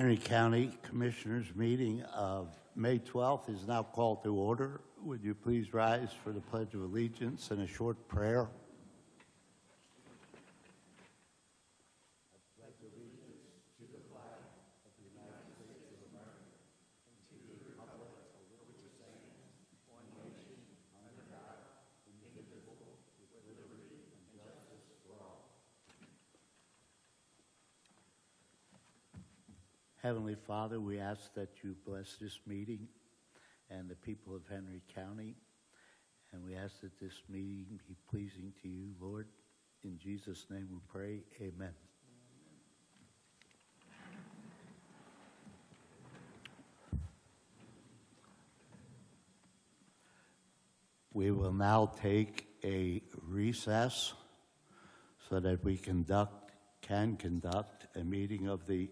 Henry County Commissioners meeting of May 12th is now called to order. Would you please rise for the Pledge of Allegiance and a short prayer? Heavenly Father, we ask that you bless this meeting and the people of Henry County, and we ask that this meeting be pleasing to you, Lord. In Jesus' name we pray, amen. We will now take a recess so that we can conduct a meeting of the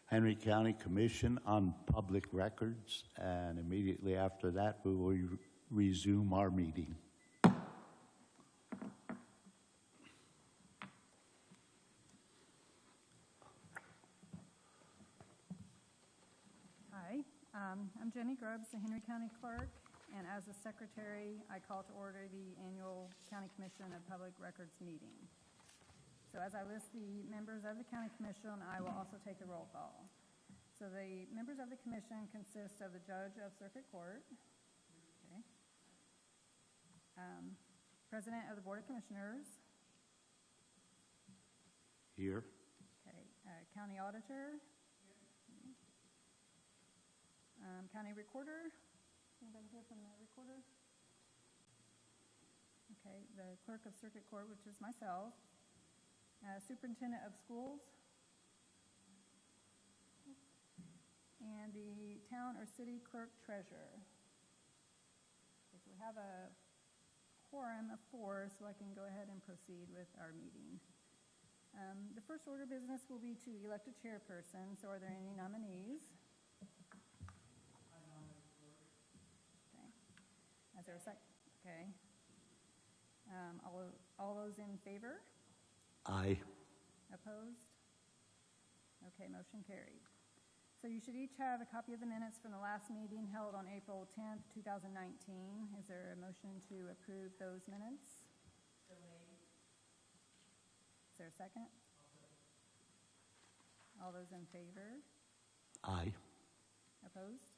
Henry County Commission on Public Records, and immediately after that we will resume our meeting. Hi, I'm Jenny Grubbs, the Henry County Clerk, and as the Secretary, I call to order the annual County Commission of Public Records meeting. So as I list the members of the County Commission, I will also take the roll call. So the members of the Commission consist of the Judge of Circuit Court, okay, President of the Board of Commissioners, Here. okay, County Auditor, County Recorder. Anybody here from the Recorder? Okay, the Clerk of Circuit Court, which is myself. Superintendent of Schools, and the town or city clerk treasurer. Okay, so we have a quorum of 4, so I can go ahead and proceed with our meeting. The first order of business will be to elect a chairperson. So are there any nominees? I nominate the clerk. Okay. Is there a second? Okay. All those in favor? Aye. Opposed? Okay, motion carried. So you should each have a copy of the minutes from the last meeting held on April 10th, 2019. Is there a motion to approve those minutes? So made. Is there a second? All those in favor? Aye. Opposed?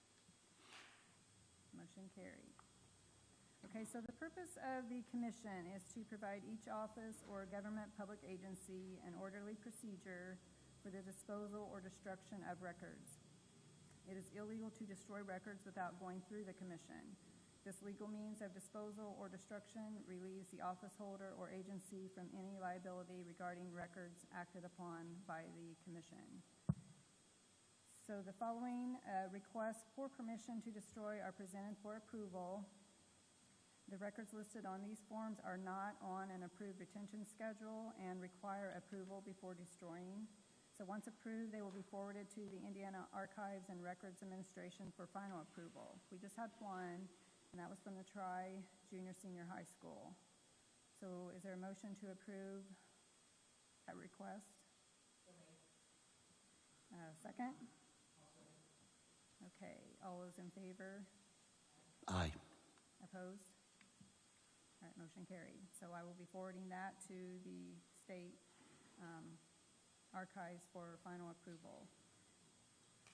Motion carried. Okay, so the purpose of the commission is to provide each office or government public agency an orderly procedure for the disposal or destruction of records. It is illegal to destroy records without going through the commission. This legal means of disposal or destruction relieves the office holder or agency from any liability regarding records acted upon by the commission. So the following requests for permission to destroy are presented for approval. The records listed on these forms are not on an approved retention schedule and require approval before destroying. So once approved, they will be forwarded to the Indiana Archives and Records Administration for final approval. We just had one, and that was from the Tri-Junior Senior High School. So is there a motion to approve that request? Second? Okay, all those in favor? Aye. Opposed? All right, motion carried. So I will be forwarding that to the state archives for final approval.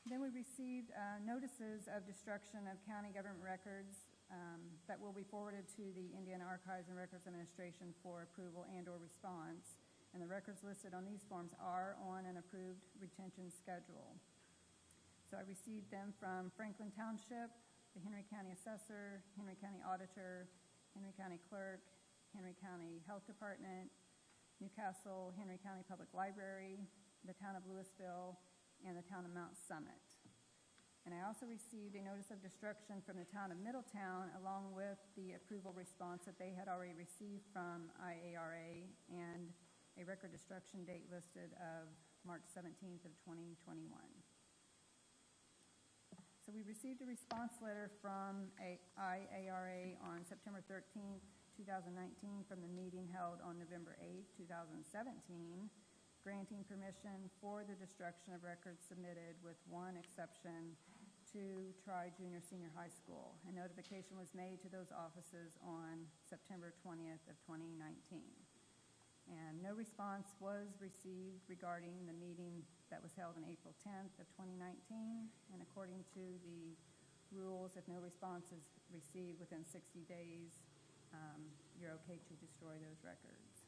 Then we received notices of destruction of county government records that will be forwarded to the Indiana Archives and Records Administration for approval and or response. And the records listed on these forms are on an approved retention schedule. So I received them from Franklin Township, the Henry County Assessor, Henry County Auditor, Henry County Clerk, Henry County Health Department, Newcastle, Henry County Public Library, the town of Louisville, and the town of Mount Summit. And I also received a notice of destruction from the town of Middletown, along with the approval response that they had already received from IARA, and a record destruction date listed of March 17th of 2021. So we received a response letter from IARA on September 13th, 2019 from the meeting held on November 8th, 2017, granting permission for the destruction of records submitted with one exception to Tri-Junior Senior High School. And notification was made to those offices on September 20th of 2019. And no response was received regarding the meeting that was held on April 10th of 2019. And according to the rules, if no response is received within 60 days, you're okay to destroy those records.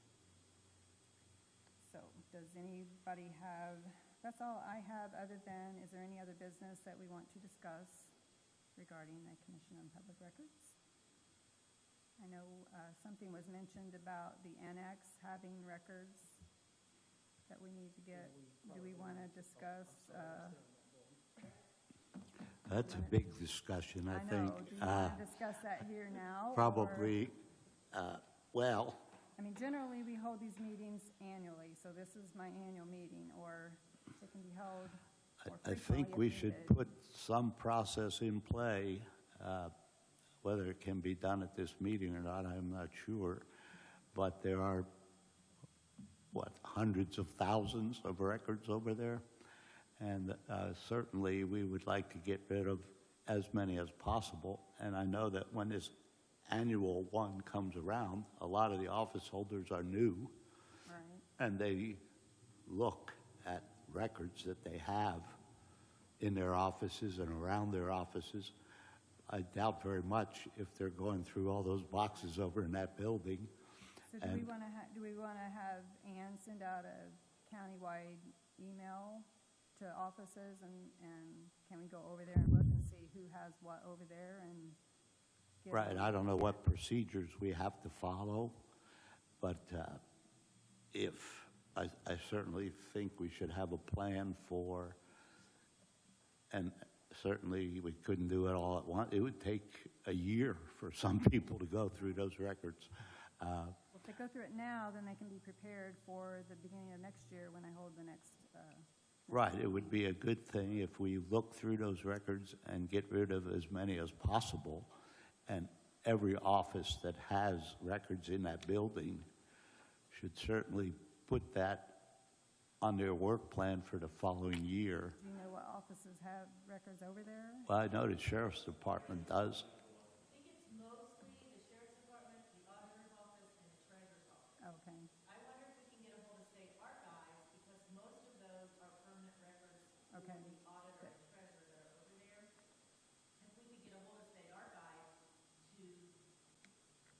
So does anybody have, that's all I have, other than, is there any other business that we want to discuss regarding the Commission on Public Records? I know something was mentioned about the annex having records that we need to get. Do we want to discuss? That's a big discussion, I think. know. Do you want to discuss that here now? or- Probably, well, I mean, generally, we hold these meetings annually, so this is my annual meeting, or it can be held more I frequently think if we should needed. put some process in play. Whether it can be done at this meeting or not, I'm not sure. But there are, hundreds of thousands of records over there? And certainly, we would like to get rid of as many as possible. And I know that when this annual one comes around, a lot of the office holders are new, Right, and they look at records that they have in their offices and around their offices. I doubt very much if they're going through all those boxes over in that building. so do we And- want to have Ann send out a countywide email to offices, and can we go over there and look and see who has what over there and get Right, I don't know what procedures we have to follow, but I certainly think we should have a plan for, and certainly we couldn't do it all at once. It would take a year for some people to go through those records. Well, if they go through it now, then they can be prepared for the beginning of next year when I hold the next, Right, it would be a good thing if we look through those records and get rid of as many as possible. And every office that has records in that building should certainly put that on their work plan for the following year. do you know what offices have records over there? Well, I know the sheriff's department does. I think it's mostly the sheriff's department, the auditor's office, and the treasurer's office. Okay, I wonder if we can get a hold of state archives, because most of those are permanent records for Okay. the auditor and treasurer that are over there. If we could get a hold of state archives to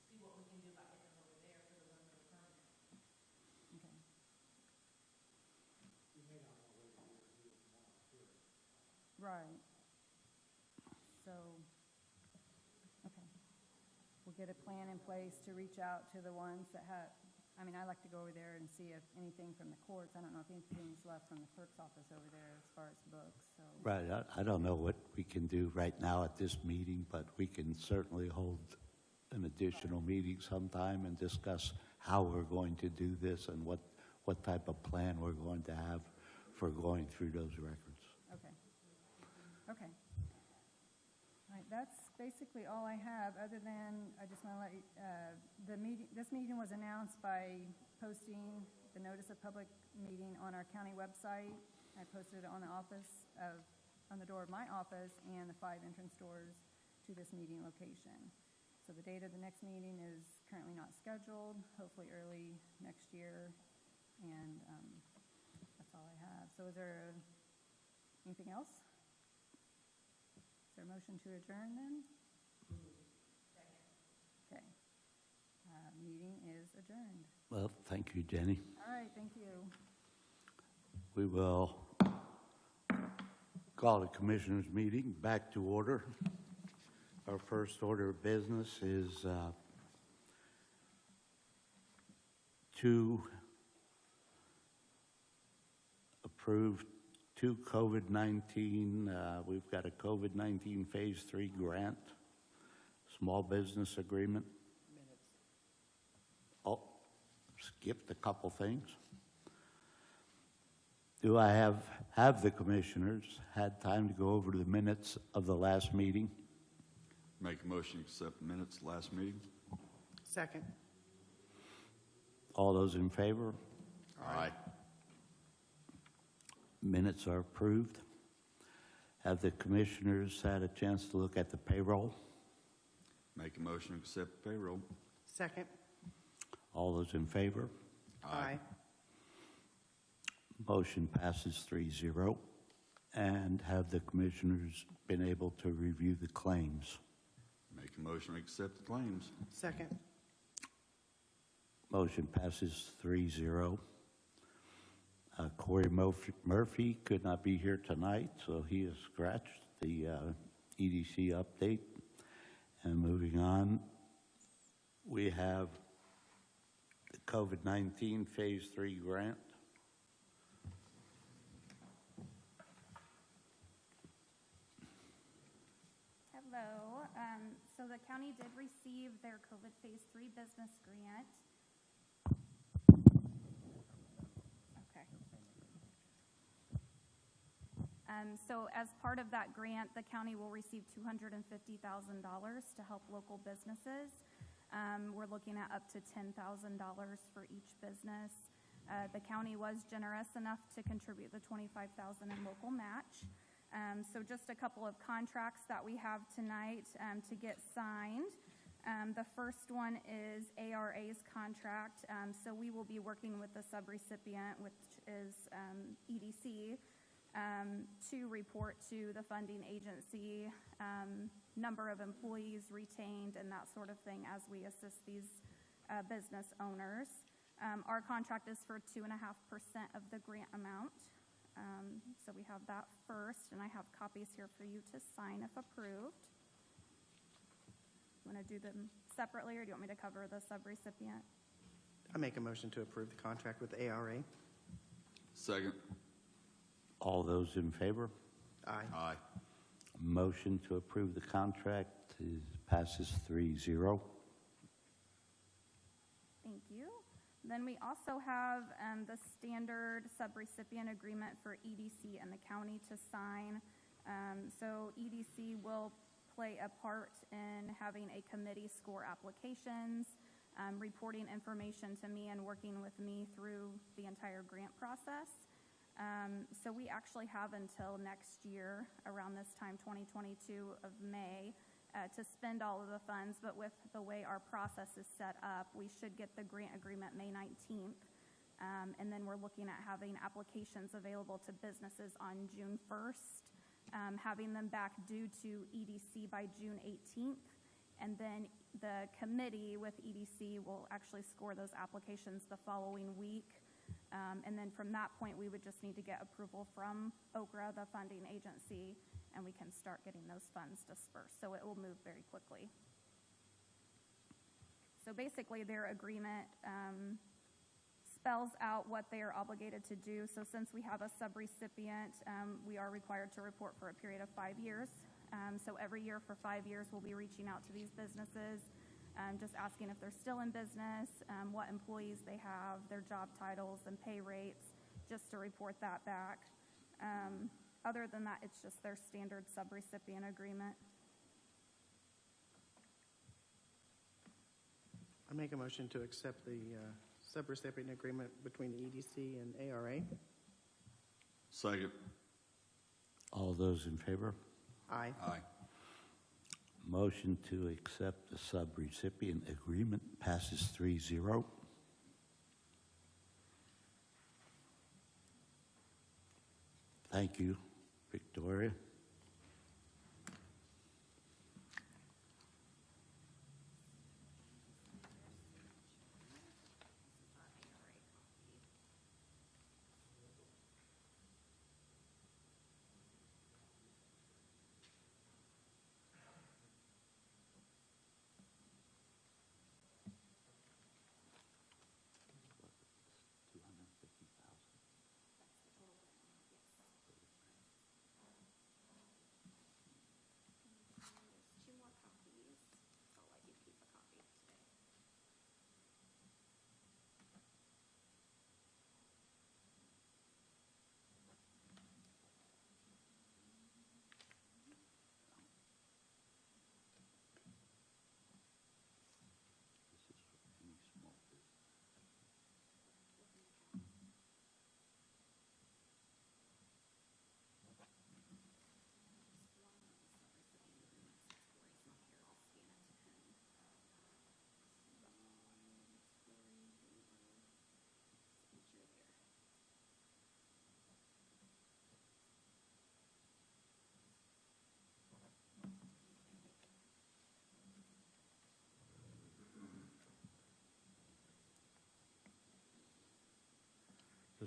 see what we can do about getting them over there for the ones that are permanent. okay. Right. So, okay. We'll get a plan in place to reach out to the ones that have, I mean, I like to go over there and see if anything from the courts, I don't know if anything's left from the clerk's office over there as far as books, so. Right, I don't know what we can do right now at this meeting, but we can certainly hold an additional meeting sometime and discuss how we're going to do this and what type of plan we're going to have for going through those records. Okay. Okay. All right, that's basically all I have, other than, I just want to let you, this meeting was announced by posting the notice of public meeting on our county website. I posted it on on the door of my office and the 5 entrance doors to this meeting location. So the date of the next meeting is currently not scheduled, hopefully early next year, and that's all I have. So is there anything else? Is there a motion to adjourn then? Okay. Meeting is adjourned. Well, thank you, Jenny. All right, thank you. We will call the commissioners' meeting back to order. Our first order of business is to approve 2 COVID-19, we've got a COVID-19 Phase 3 grant, small business agreement. Oh, skipped a couple things. Do I have the commissioners had time to go over the minutes of the last meeting? Make a motion to accept minutes last meeting. Second. All those in favor? Aye. Minutes are approved. Have the commissioners had a chance to look at the payroll? Make a motion to accept payroll. Second. All those in favor? Aye. Motion passes 3-0. And have the commissioners been able to review the claims? Make a motion to accept the claims. Second. Motion passes 3-0. Corey Murphy could not be here tonight, so he has scratched the EDC update. And moving on, we have the COVID-19 Phase 3 grant. Hello. So the county did receive their COVID Phase 3 business grant. Okay. So as part of that grant, the county will receive $250,000 to help local businesses. We're looking at up to $10,000 for each business. The county was generous enough to contribute the $25,000 in local match. So just a couple of contracts that we have tonight to get signed. The first one is ARA's contract. So we will be working with the subrecipient, which is EDC, to report to the funding agency number of employees retained and that sort of thing as we assist these business owners. Our contract is for 2.5% of the grant amount. So we have that first, and I have copies here for you to sign if approved. You want to do them separately, or do you want me to cover the subrecipient? I make a motion to approve the contract with ARA. Second. All those in favor? Aye. Aye. Motion to approve the contract passes 3-0. Thank you. Then we also have the standard subrecipient agreement for EDC and the county to sign. So EDC will play a part in having a committee score applications, reporting information to me and working with me through the entire grant process. So we actually have until next year, around this time, 2022 of May, to spend all of the funds, but with the way our process is set up, we should get the grant agreement May 19th, and then we're looking at having applications available to businesses on June 1st, having them back due to EDC by June 18th, and then the committee with EDC will actually score those applications the following week, and then from that point, we would just need to get approval from OKRA, the funding agency, and we can start getting those funds dispersed. So it will move very quickly. So basically, their agreement spells out what they are obligated to do. So since we have a subrecipient, we are required to report for a period of 5 years. So every year for 5 years, we'll be reaching out to these businesses, just asking if they're still in business, what employees they have, their job titles and pay rates, just to report that back. Other than that, it's just their standard subrecipient agreement. I make a motion to accept the subrecipient agreement between the EDC and ARA. Second. All those in favor? Aye. Aye. Motion to accept the subrecipient agreement passes 3-0. Thank you, Victoria.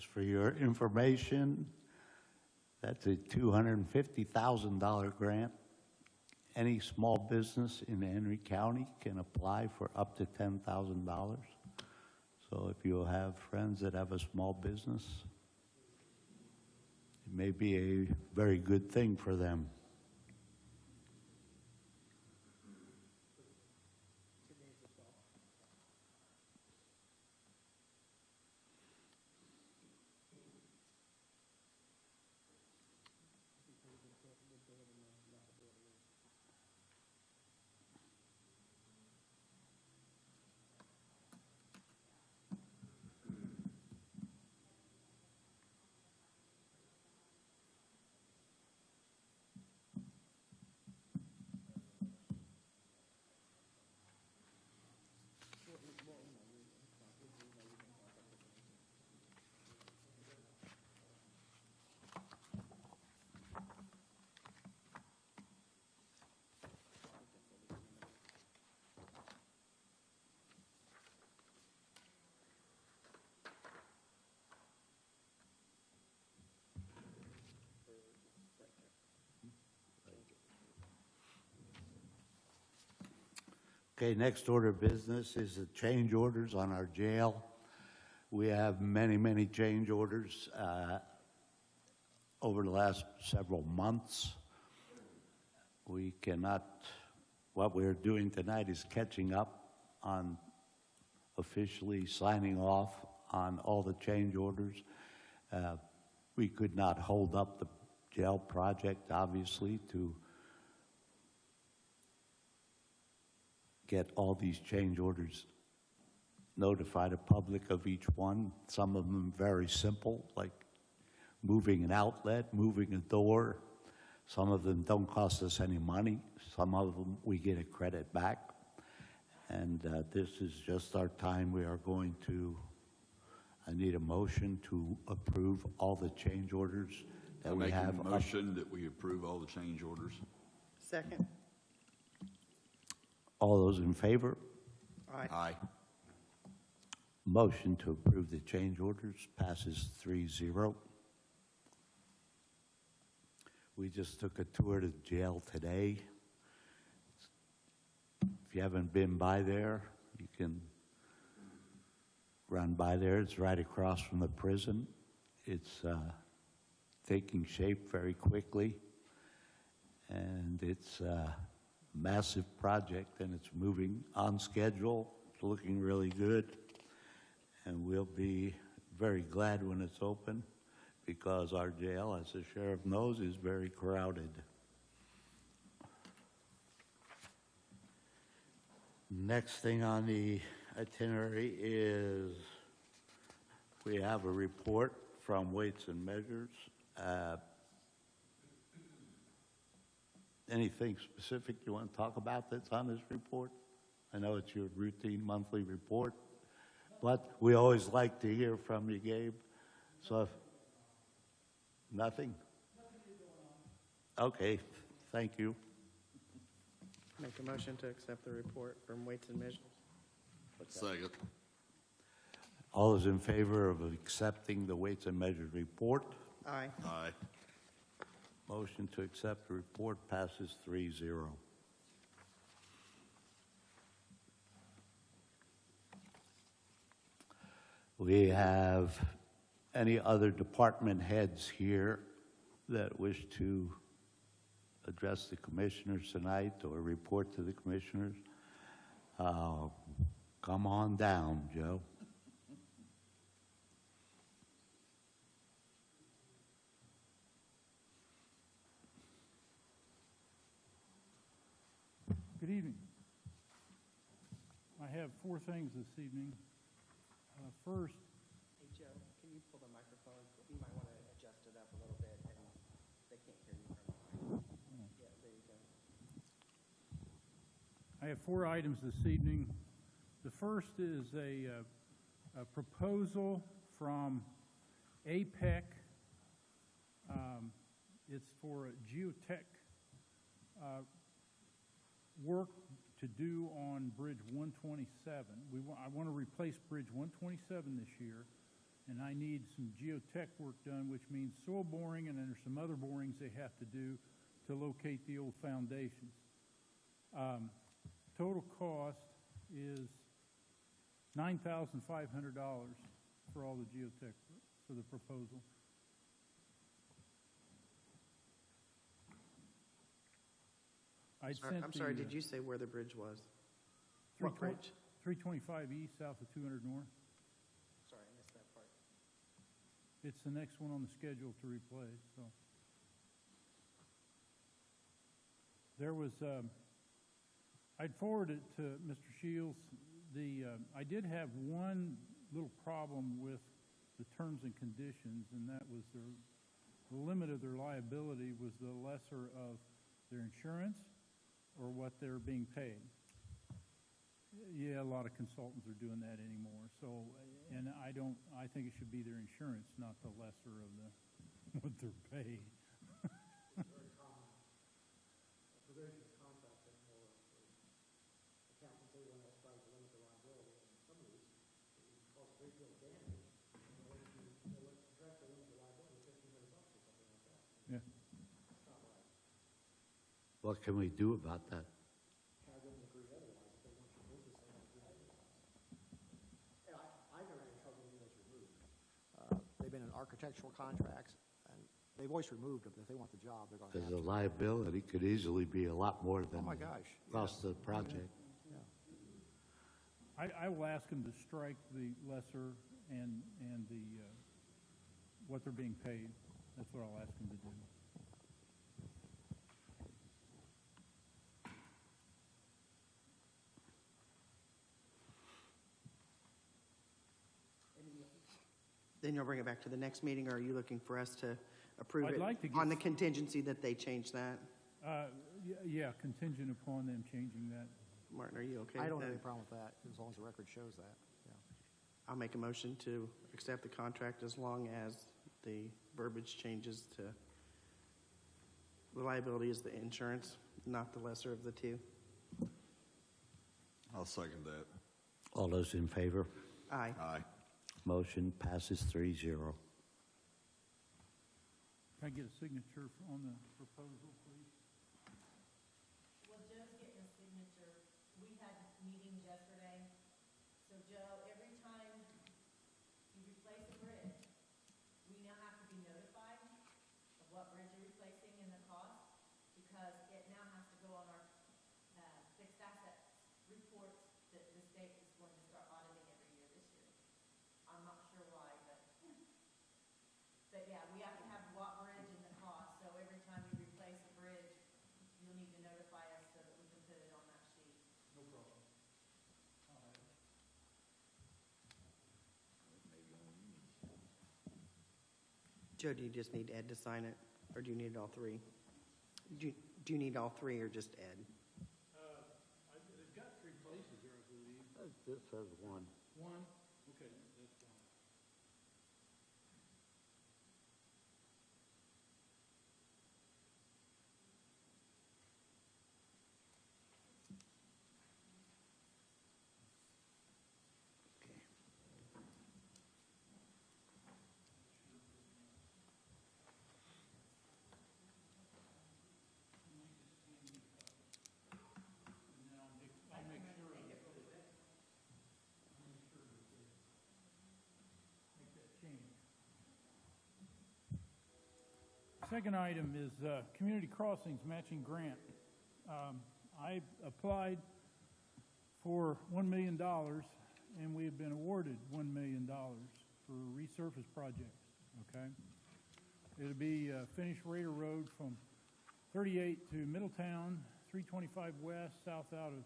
Just for your information, that's a $250,000 grant. Any small business in Henry County can apply for up to $10,000. So if you have friends that have a small business, it may be a very good thing for them. Okay, next order of business is the change orders on our jail. We have many, many change orders over the last several months. We cannot, what we're doing tonight is catching up on officially signing off on all the change orders. We could not hold up the jail project, obviously, to get all these change orders, notify the public of each one. Some of them very simple, like moving an outlet, moving a door. Some of them don't cost us any money. Some of them we get a credit back. And this is just our time. We are going to, I need a motion to approve all the change orders that we have. Make a motion that we approve all the change orders. Second. All those in favor? Aye. Aye. Motion to approve the change orders passes 3-0. We just took a tour to the jail today. If you haven't been by there, you can run by there. It's right across from the prison. It's taking shape very quickly, and it's a massive project, and it's moving on schedule. It's looking really good, and we'll be very glad when it's open, because our jail, as the sheriff knows, is very crowded. Next thing on the itinerary is we have a report from Weights and Measures. Anything specific you want to talk about that's on this report? I know it's your routine monthly report, but we always like to hear from you, Gabe. So if nothing? Okay, thank you. Make a motion to accept the report from Weights and Measures. Second. All those in favor of accepting the Weights and Measures report? Aye. Aye. Motion to accept the report passes 3-0. We have any other department heads here that wish to address the commissioners tonight or report to the commissioners? Come on down, Joe. Good evening. I have 4 things this evening. First, Hey, Joe, can you pull the microphone? You might want to adjust it up a little bit, and they can't hear you from behind. Yeah, there you go. I have 4 items this evening. The first is a proposal from APEC. It's for a geotech work to do on Bridge 127. I want to replace Bridge 127 this year, and I need some geotech work done, which means soil boring, and then there's some other borings they have to do to locate the old foundations. Total cost is $9,500 for all the geotech, for the proposal. I'm sorry, did you say where the bridge was? What bridge? 325 east, south of 200 north. Sorry, I missed that part. It's the next one on the schedule to replace, so. There was, I'd forwarded to Mr. Shields, I did have one little problem with the terms and conditions, and that was the limit of their liability was the lesser of their insurance or what they're being paid. Yeah, a lot of consultants are doing that anymore. So, and I think it should be their insurance, not the lesser of what they're paid. Very common provision of contract that for accountants, they want to try to limit the liability. And some of these, it can cause a great deal of damage. And when you contractually limit the liability, $1,500 or something like that. Yeah. It's not right. What can we do about that? I wouldn't agree otherwise. If they want you to move this, they have to do it. And I've never had any trouble getting those removed. They've been in architectural contracts, and they've always removed them. If they want the job, they're going to Because have the to. liability could easily be a lot more than Oh, my gosh. cost of the project. Yeah. I will ask them to strike the lesser and the, what they're being paid. That's what I'll ask them to do. Then you'll bring it back to the next meeting, or are you looking for us to approve I'd it like to get on the s- contingency that they change that? Yeah, contingent upon them changing that. Martin, are you okay I with don't have any that? problem with that, as long as the record shows that. Yeah. I'll make a motion to accept the contract as long as the verbiage changes to the liability is the insurance, not the lesser of the two. I'll second that. All those in favor? Aye. Aye. Motion passes 3-0. Can I get a signature on the proposal, please? Well, Joe's getting a signature. We had meetings yesterday. So Joe, every time you replace a bridge, we now have to be notified of what bridge you're replacing and the cost, because it now has to go on our fixed assets reports that the state is going to start auditing every year this year. I'm not sure why, but yeah, we have to have what bridge and the cost, so every time you replace a bridge, you'll need to notify us so that we can put it on that sheet. No problem. Joe, do you just need Ed to sign it, or do you need all three? Do you need all three, or just Ed? They've got 3 places there, I believe. This says one. One? Okay, that's fine. Second item is Community Crossings Matching Grant. I applied for $1 million, and we have been awarded $1 million for resurface projects, okay? It'll be finish Raider Road from 38 to Middletown, 325 west, south out of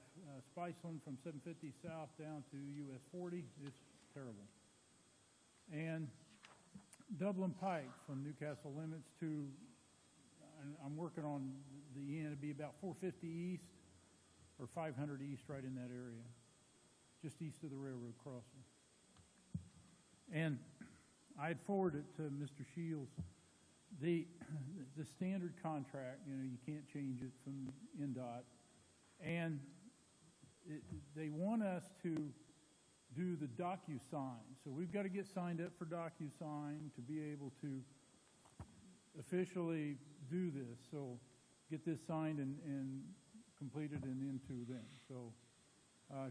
Spiceland, from 750 south down to US 40. It's terrible. And Dublin Pike from Newcastle Limits to, I'm working on the end, it'd be about 450 east or 500 east, right in that area, just east of the railroad crossing. And I had forwarded to Mr. Shields the standard contract. You know, you can't change it from NDOT, and they want us to do the DocuSign. So we've got to get signed up for DocuSign to be able to officially do this. So get this signed and completed and into them. So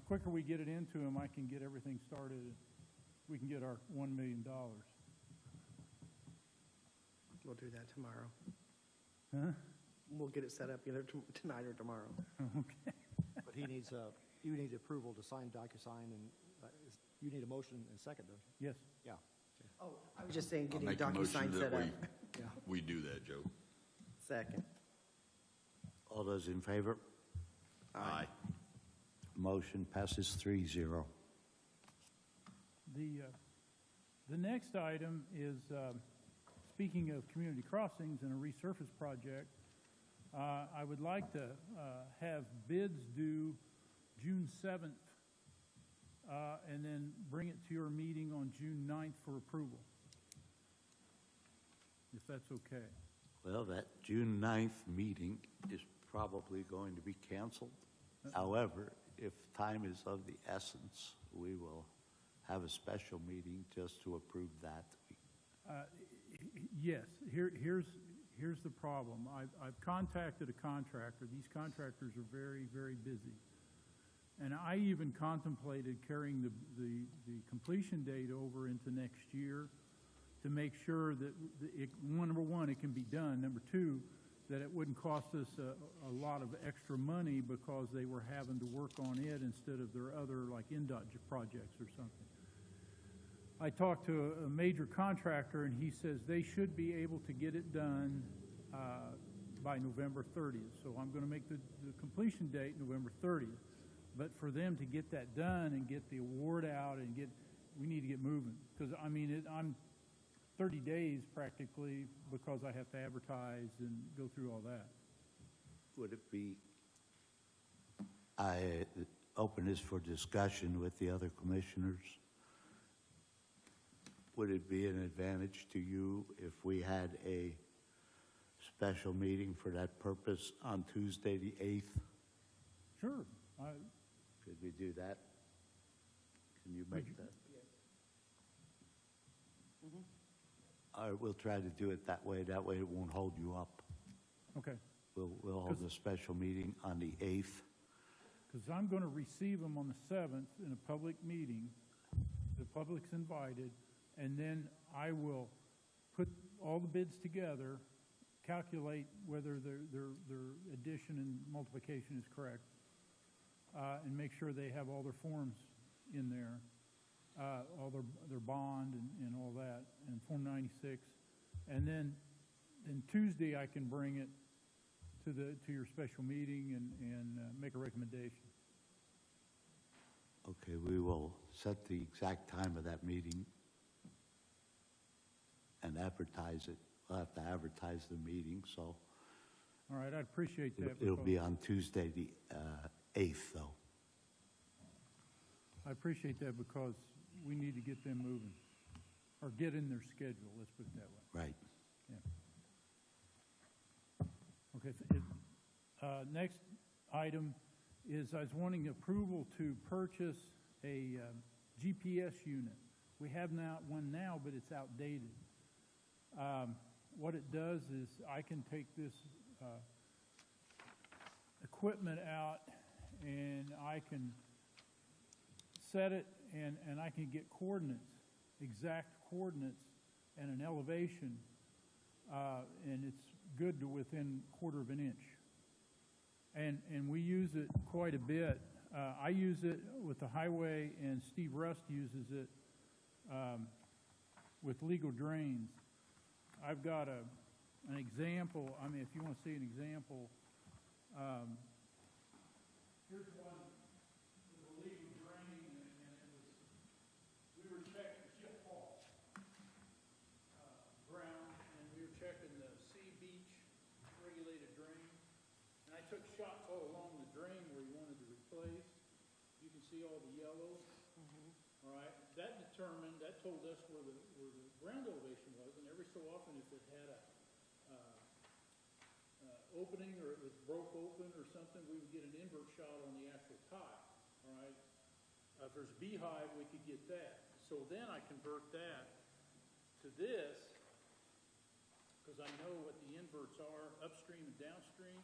quicker we get it into them, I can get everything started. We can get our $1 million. We'll do that tomorrow. Huh? We'll get it set up either tonight or tomorrow. Okay. But he needs, you need approval to sign DocuSign, and you need a motion and second, don't you? Yes. Yeah. Oh, I was just saying, I'll getting make a motion DocuSign set that up. we do that, Joe. Second. All those in favor? Aye. Motion passes 3-0. The next item is, speaking of community crossings and a resurface project, I would like to have bids due June 7th, and then bring it to your meeting on June 9th for approval, if that's okay. Well, that June 9th meeting is probably going to be canceled. However, if time is of the essence, we will have a special meeting just to approve that. Yes, here's the problem. I've contacted a contractor. These contractors are very, very busy. And I even contemplated carrying the completion date over into next year to make sure that, number one, it can be done. Number two, that it wouldn't cost us a lot of extra money because they were having to work on it instead of their other, like, NDOT projects or something. I talked to a major contractor, and he says they should be able to get it done by November 30th. So I'm going to make the completion date November 30th. But for them to get that done and get the award out and we need to get moving. Because, I mean, I'm 30 days practically because I have to advertise and go through all that. Would it be, I open this for discussion with the other commissioners. Would it be an advantage to you if we had a special meeting for that purpose on Tuesday, the 8th? Sure. Could we do that? Can you make that? All right, we'll try to do it that way. That way it won't hold you up. Okay. We'll hold a special meeting on the 8th. Because I'm going to receive them on the 7th in a public meeting. The public's invited. And then I will put all the bids together, calculate whether their addition and multiplication is correct, and make sure they have all their forms in there, all their bond and all that, and Form 96. And then Tuesday I can bring it to your special meeting and make a recommendation. Okay, we will set the exact time of that meeting and advertise it. We'll have to advertise the meeting, so All right, I'd appreciate that. it'll because be on Tuesday, the 8th, though. I appreciate that because we need to get them moving, or get in their schedule, let's put it that way. Right. Yeah. Okay, next item is I was wanting approval to purchase a GPS unit. We have one now, but it's outdated. What it does is I can take this equipment out and I can set it and I can get coordinates, exact coordinates and an elevation, and it's good to within quarter of an inch. And we use it quite a bit. I use it with the highway, and Steve Rust uses it with legal drains. I've got an example. I mean, if you want to see an example, here's one with a legal drain, and we were checking Ship Hall ground, and we were checking the Sea Beach regulated drain. And I took shots all along the drain where you wanted to replace. You can see all the yellow. All right, that told us where the ground elevation was, and every so often if it had a opening or it was broke open or something, we would get an invert shot on the actual tile. All right, if there's Beehive, we could get that. So then I convert that to this, because I know what the inverts are, upstream and downstream,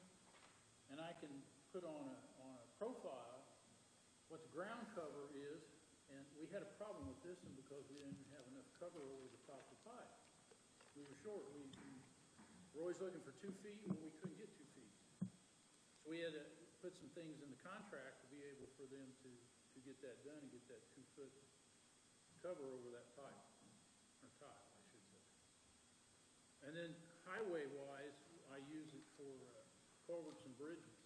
and I can put on a profile what the ground cover is, and we had a problem with this one because we didn't have enough cover over the top of the pipe. We were short. We were always looking for 2 feet, and we couldn't get 2 feet. So we had to put some things in the contract to be able for them to get that done and get that 2-foot cover over that pipe, or tile, I should say. And then highway-wise, I use it for culverts and bridges.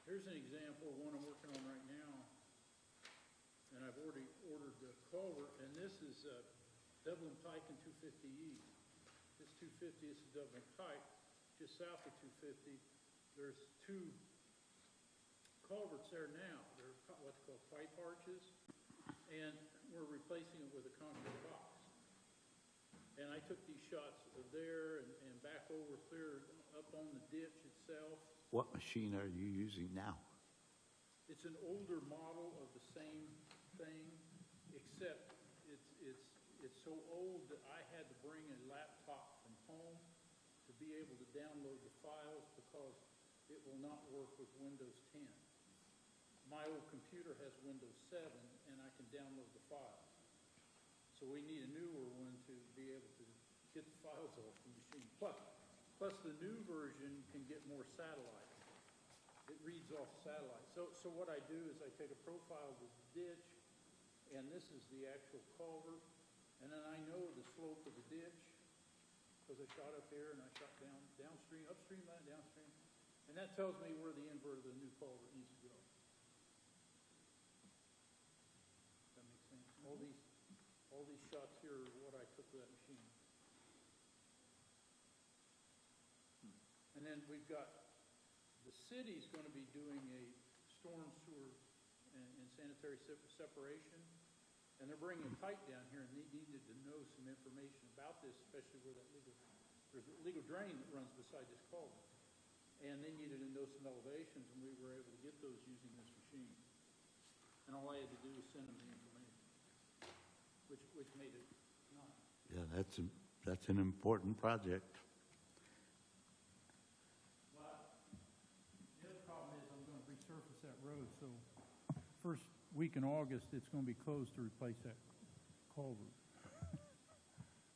Here's an example of one I'm working on right now, and I've already ordered the culvert, and this is Dublin Pike and 250E. This 250 is Dublin Pike, just south of 250. There's 2 culverts there now. They're what's called pipe arches, and we're replacing it with a concrete box. And I took these shots of there and back over clear up on the ditch itself. What machine are you using now? It's an older model of the same thing, except it's so old that I had to bring a laptop from home to be able to download the files because it will not work with Windows 10. My old computer has Windows 7, and I can download the files. So we need a newer one to be able to get the files off the machine. Plus the new version can get more satellite. It reads off satellite. So what I do is I take a profile of the ditch, and this is the actual culvert, and then I know the slope of the ditch because I shot up here and I shot downstream, upstream, downstream, and that tells me where the invert of the new culvert needs to go. Does that make sense? All these shots here are what I took with that machine. And then we've got, the city's going to be doing a storm sewer and sanitary separation, and they're bringing a pipe down here, and they needed to know some information about this, especially where there's a legal drain that runs beside this culvert. And they needed to know some elevations, and we were able to get those using this machine. And all I had to do was send them the information, which made it nice. Yeah, that's an important project. The other problem is I'm going to resurface that road, so first week in August, it's going to be closed to replace that culvert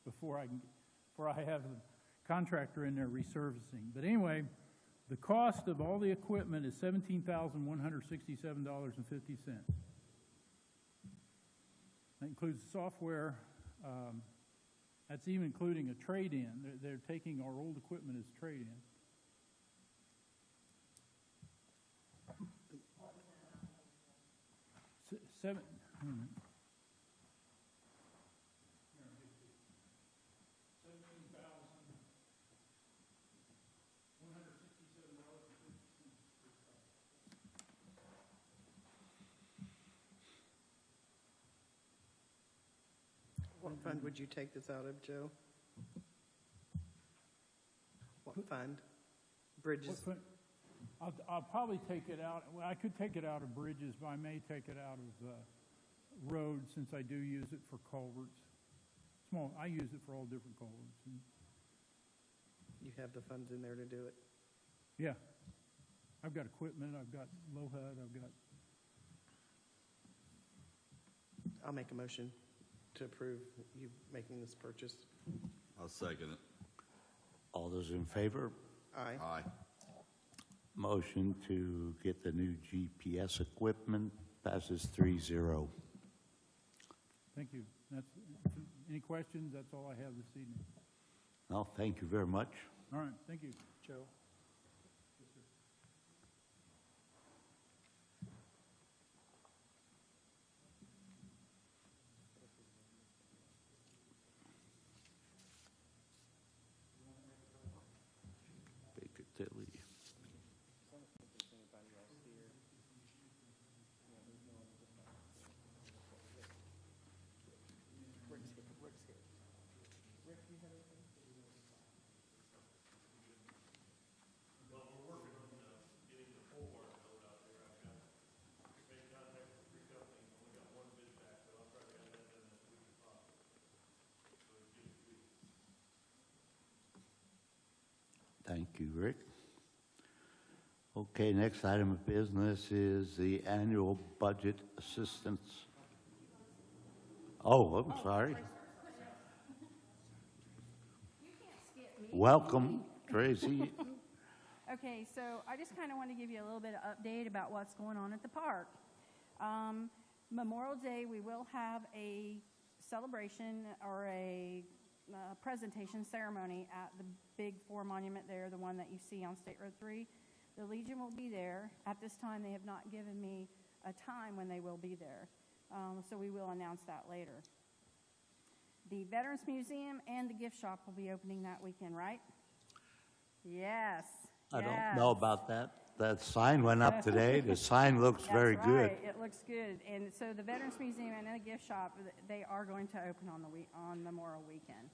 before I have the contractor in there resurfacing. But anyway, the cost of all the equipment is $17,167.50. That includes software. That's even including a trade-in. They're taking our old equipment as trade-in. $17,167. What fund would you take this out of, Joe? What fund? Bridges? I'll probably take it out, well, I could take it out of bridges, but I may take it out of roads since I do use it for culverts. I use it for all different culverts. And, You have the funds in there to do it? yeah, I've got equipment, I've got low HUD, I'll make a motion to approve you making this purchase. I'll second it. All those in favor? Aye. Aye. Motion to get the new GPS equipment passes 3-0. Thank you. Any questions? That's all I have this evening. Well, thank you very much. All right, thank you, Joe. Baker Tilly. Thank you, Rick. Okay, next item of business is the annual budget assistance. Oh, I'm sorry. Welcome, Tracy. Okay, so I just kind of want to give you a little bit of update about what's going on at the park. Memorial Day, we will have a celebration or a presentation ceremony at the Big Four Monument there, the one that you see on State Road 3. The Legion will be there. At this time, they have not given me a time when they will be there, so we will announce that later. The Veterans Museum and the gift shop will be opening that weekend, right? Yes. I don't know about that. That sign went up today. The sign looks very That's good. right. It looks good. And so the Veterans Museum and the gift shop, they are going to open on Memorial Weekend.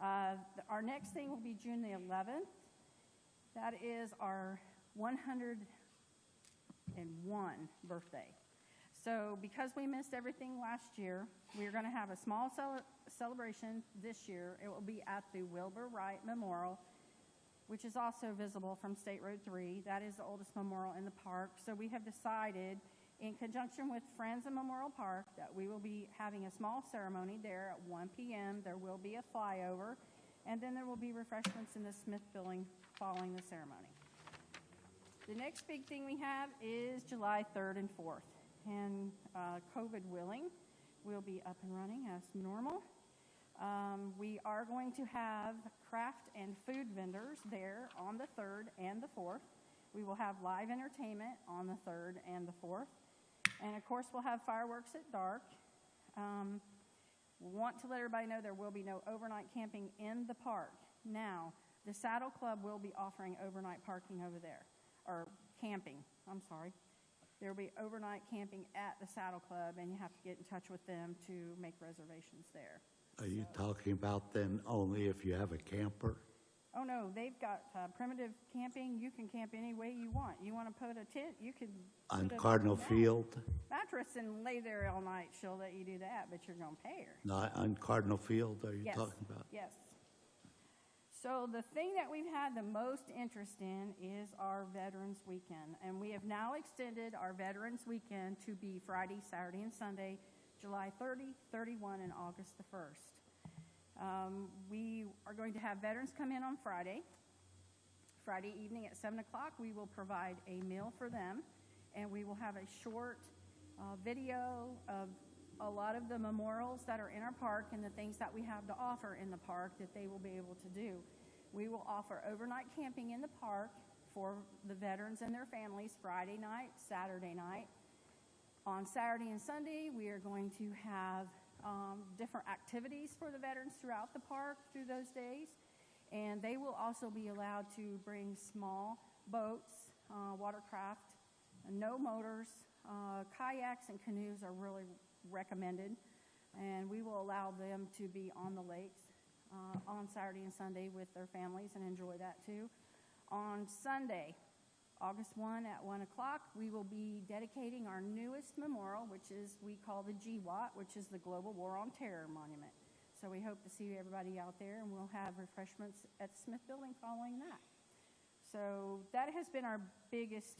Our next thing will be June the 11th. That is our 101 birthday. So because we missed everything last year, we're going to have a small celebration this year. It will be at the Wilbur Wright Memorial, which is also visible from State Road 3. That is the oldest memorial in the park. So we have decided, in conjunction with Friends of Memorial Park, that we will be having a small ceremony there at 1 p.m. There will be a flyover, and then there will be refreshments in the Smith Building following the ceremony. The next big thing we have is July 3rd and 4th. And COVID willing, we'll be up and running as normal. We are going to have craft and food vendors there on the 3rd and the 4th. We will have live entertainment on the 3rd and the 4th. And of course, we'll have fireworks at dark. Want to let everybody know there will be no overnight camping in the park. Now, the Saddle Club will be offering overnight parking over there, or camping, I'm sorry. There will be overnight camping at the Saddle Club, and you have to get in touch with them to make reservations there. Are you talking about then only if you have a camper? Oh, no, they've got primitive camping. You can camp any way you want. You want to put a tent, you can On put a Cardinal Field? mattress and lay there all night. She'll let you do that, but you're going to pay her. Not on Cardinal Field, are you Yes, talking about? yes. So the thing that we've had the most interest in is our Veterans Weekend, and we have now extended our Veterans Weekend to be Friday, Saturday, and Sunday, July 30, 31, and August the 1st. We are going to have veterans come in on Friday. Friday evening at 7 o'clock, we will provide a meal for them, and we will have a short video of a lot of the memorials that are in our park and the things that we have to offer in the park that they will be able to do. We will offer overnight camping in the park for the veterans and their families Friday night, Saturday night. On Saturday and Sunday, we are going to have different activities for the veterans throughout the park through those days. And they will also be allowed to bring small boats, watercraft, no motors, kayaks and canoes are really recommended. And we will allow them to be on the lakes on Saturday and Sunday with their families and enjoy that too. On Sunday, August 1 at 1 o'clock, we will be dedicating our newest memorial, which is we call the GWAT, which is the Global War on Terror Monument. So we hope to see everybody out there, and we'll have refreshments at the Smith Building following that. So that has been our biggest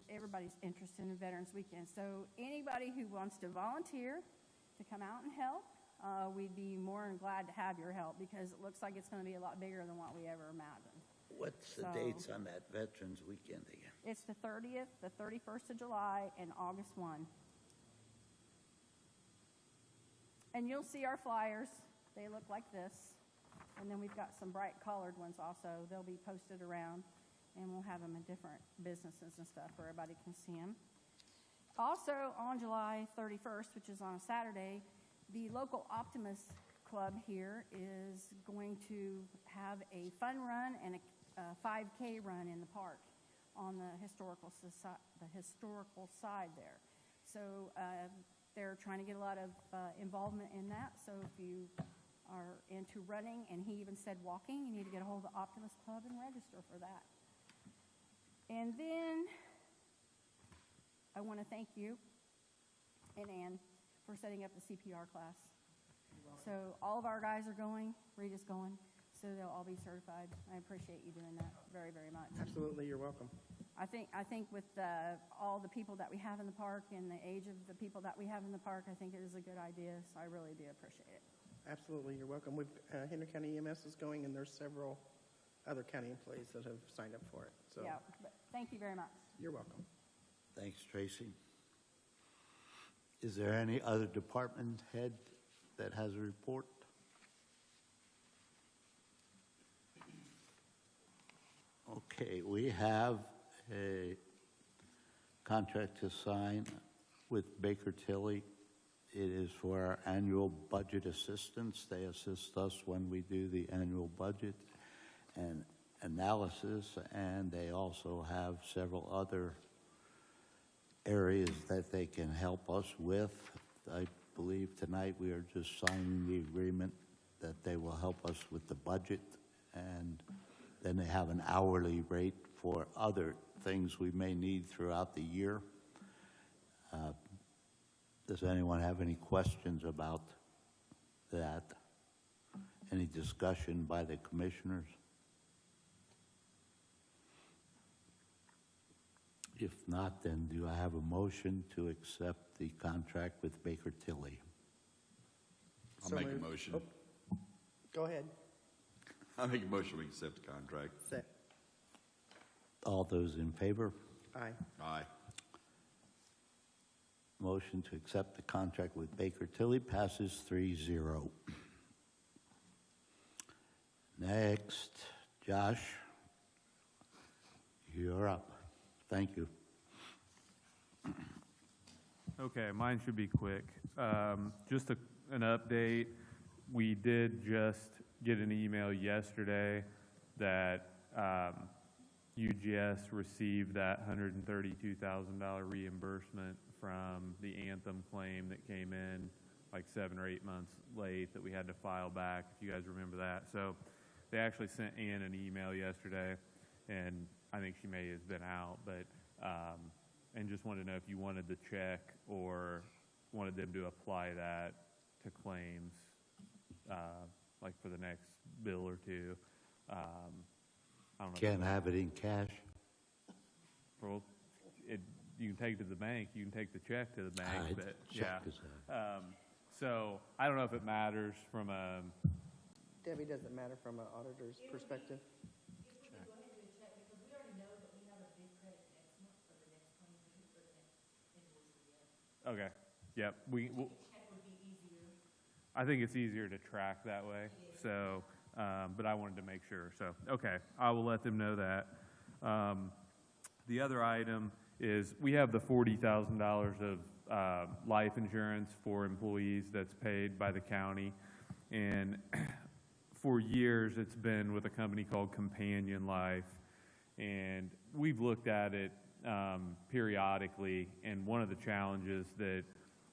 everybody's interested in Veterans Weekend. So anybody who wants to volunteer to come out and help, we'd be more than glad to have your help because it looks like it's going to be a lot bigger than what we ever imagined. What's the So- dates on that Veterans Weekend again? It's the 30th, the 31st of July, and August 1. And you'll see our flyers. They look like this. And then we've got some bright colored ones also. They'll be posted around, and we'll have them in different businesses and stuff where everybody can see them. Also, on July 31st, which is on a Saturday, the local Optimist Club here is going to have a fun run and a 5K run in the park on the historical side there. So they're trying to get a lot of involvement in that. So if you are into running, and he even said walking, you need to get a hold of the Optimist Club and register for that. And then I want to thank you and Ann for setting up the CPR class. So all of our guys are going, Rita's going. so they'll all be certified. I appreciate you doing that very, very much. Absolutely, you're welcome. I think with all the people that we have in the park and the age of the people that we have in the park, I think it is a good idea, so I really do appreciate it. Absolutely, you're welcome. Henry County EMS is going, and there's several other county employees that have signed up for it. So Yeah, but thank you very much. you're welcome. Thanks, Tracy. Is there any other department head that has a report? Okay, we have a contract to sign with Baker Tilly. It is for our annual budget assistance. They assist us when we do the annual budget and analysis, and they also have several other areas that they can help us with. I believe tonight we are just signing the agreement that they will help us with the budget, and then they have an hourly rate for other things we may need throughout the year. Does anyone have any questions about that? Any discussion by the commissioners? If not, then do I have a motion to accept the contract with Baker Tilly? I'll So make a moved. motion. Oh, go ahead. I'll make a motion, we accept the contract. Set. All those in favor? Aye. Aye. Motion to accept the contract with Baker Tilly passes 3-0. Next, Josh, you're up. Thank you. Okay, mine should be quick. Just an update. We did just get an email yesterday that UGS received that $132,000 reimbursement from the Anthem claim that came in like 7 or 8 months late that we had to file back, if you guys remember that. So they actually sent Ann an email yesterday, and I think she may have been out, but and just wanted to know if you wanted the check or wanted them to apply that to claims, like for the next bill or two. I don't know. Can't have it in cash? Well, you can take it to the bank, you can take the check to the bank, but yeah. Check is So I don't know if it matters from a, Debbie, does it matter from an auditor's perspective? If we could go ahead and do a check, because we already know that we have a big credit next month for the next claim, for the next invoice we get. okay, yep, we'll, Check would be easier. I think it's easier to track that way, so, but I wanted to make sure, so, okay, I will let them know that. The other item is, we have the $40,000 of life insurance for employees that's paid by the county, and for years, it's been with a company called Companion Life, and we've looked at it periodically, and one of the challenges that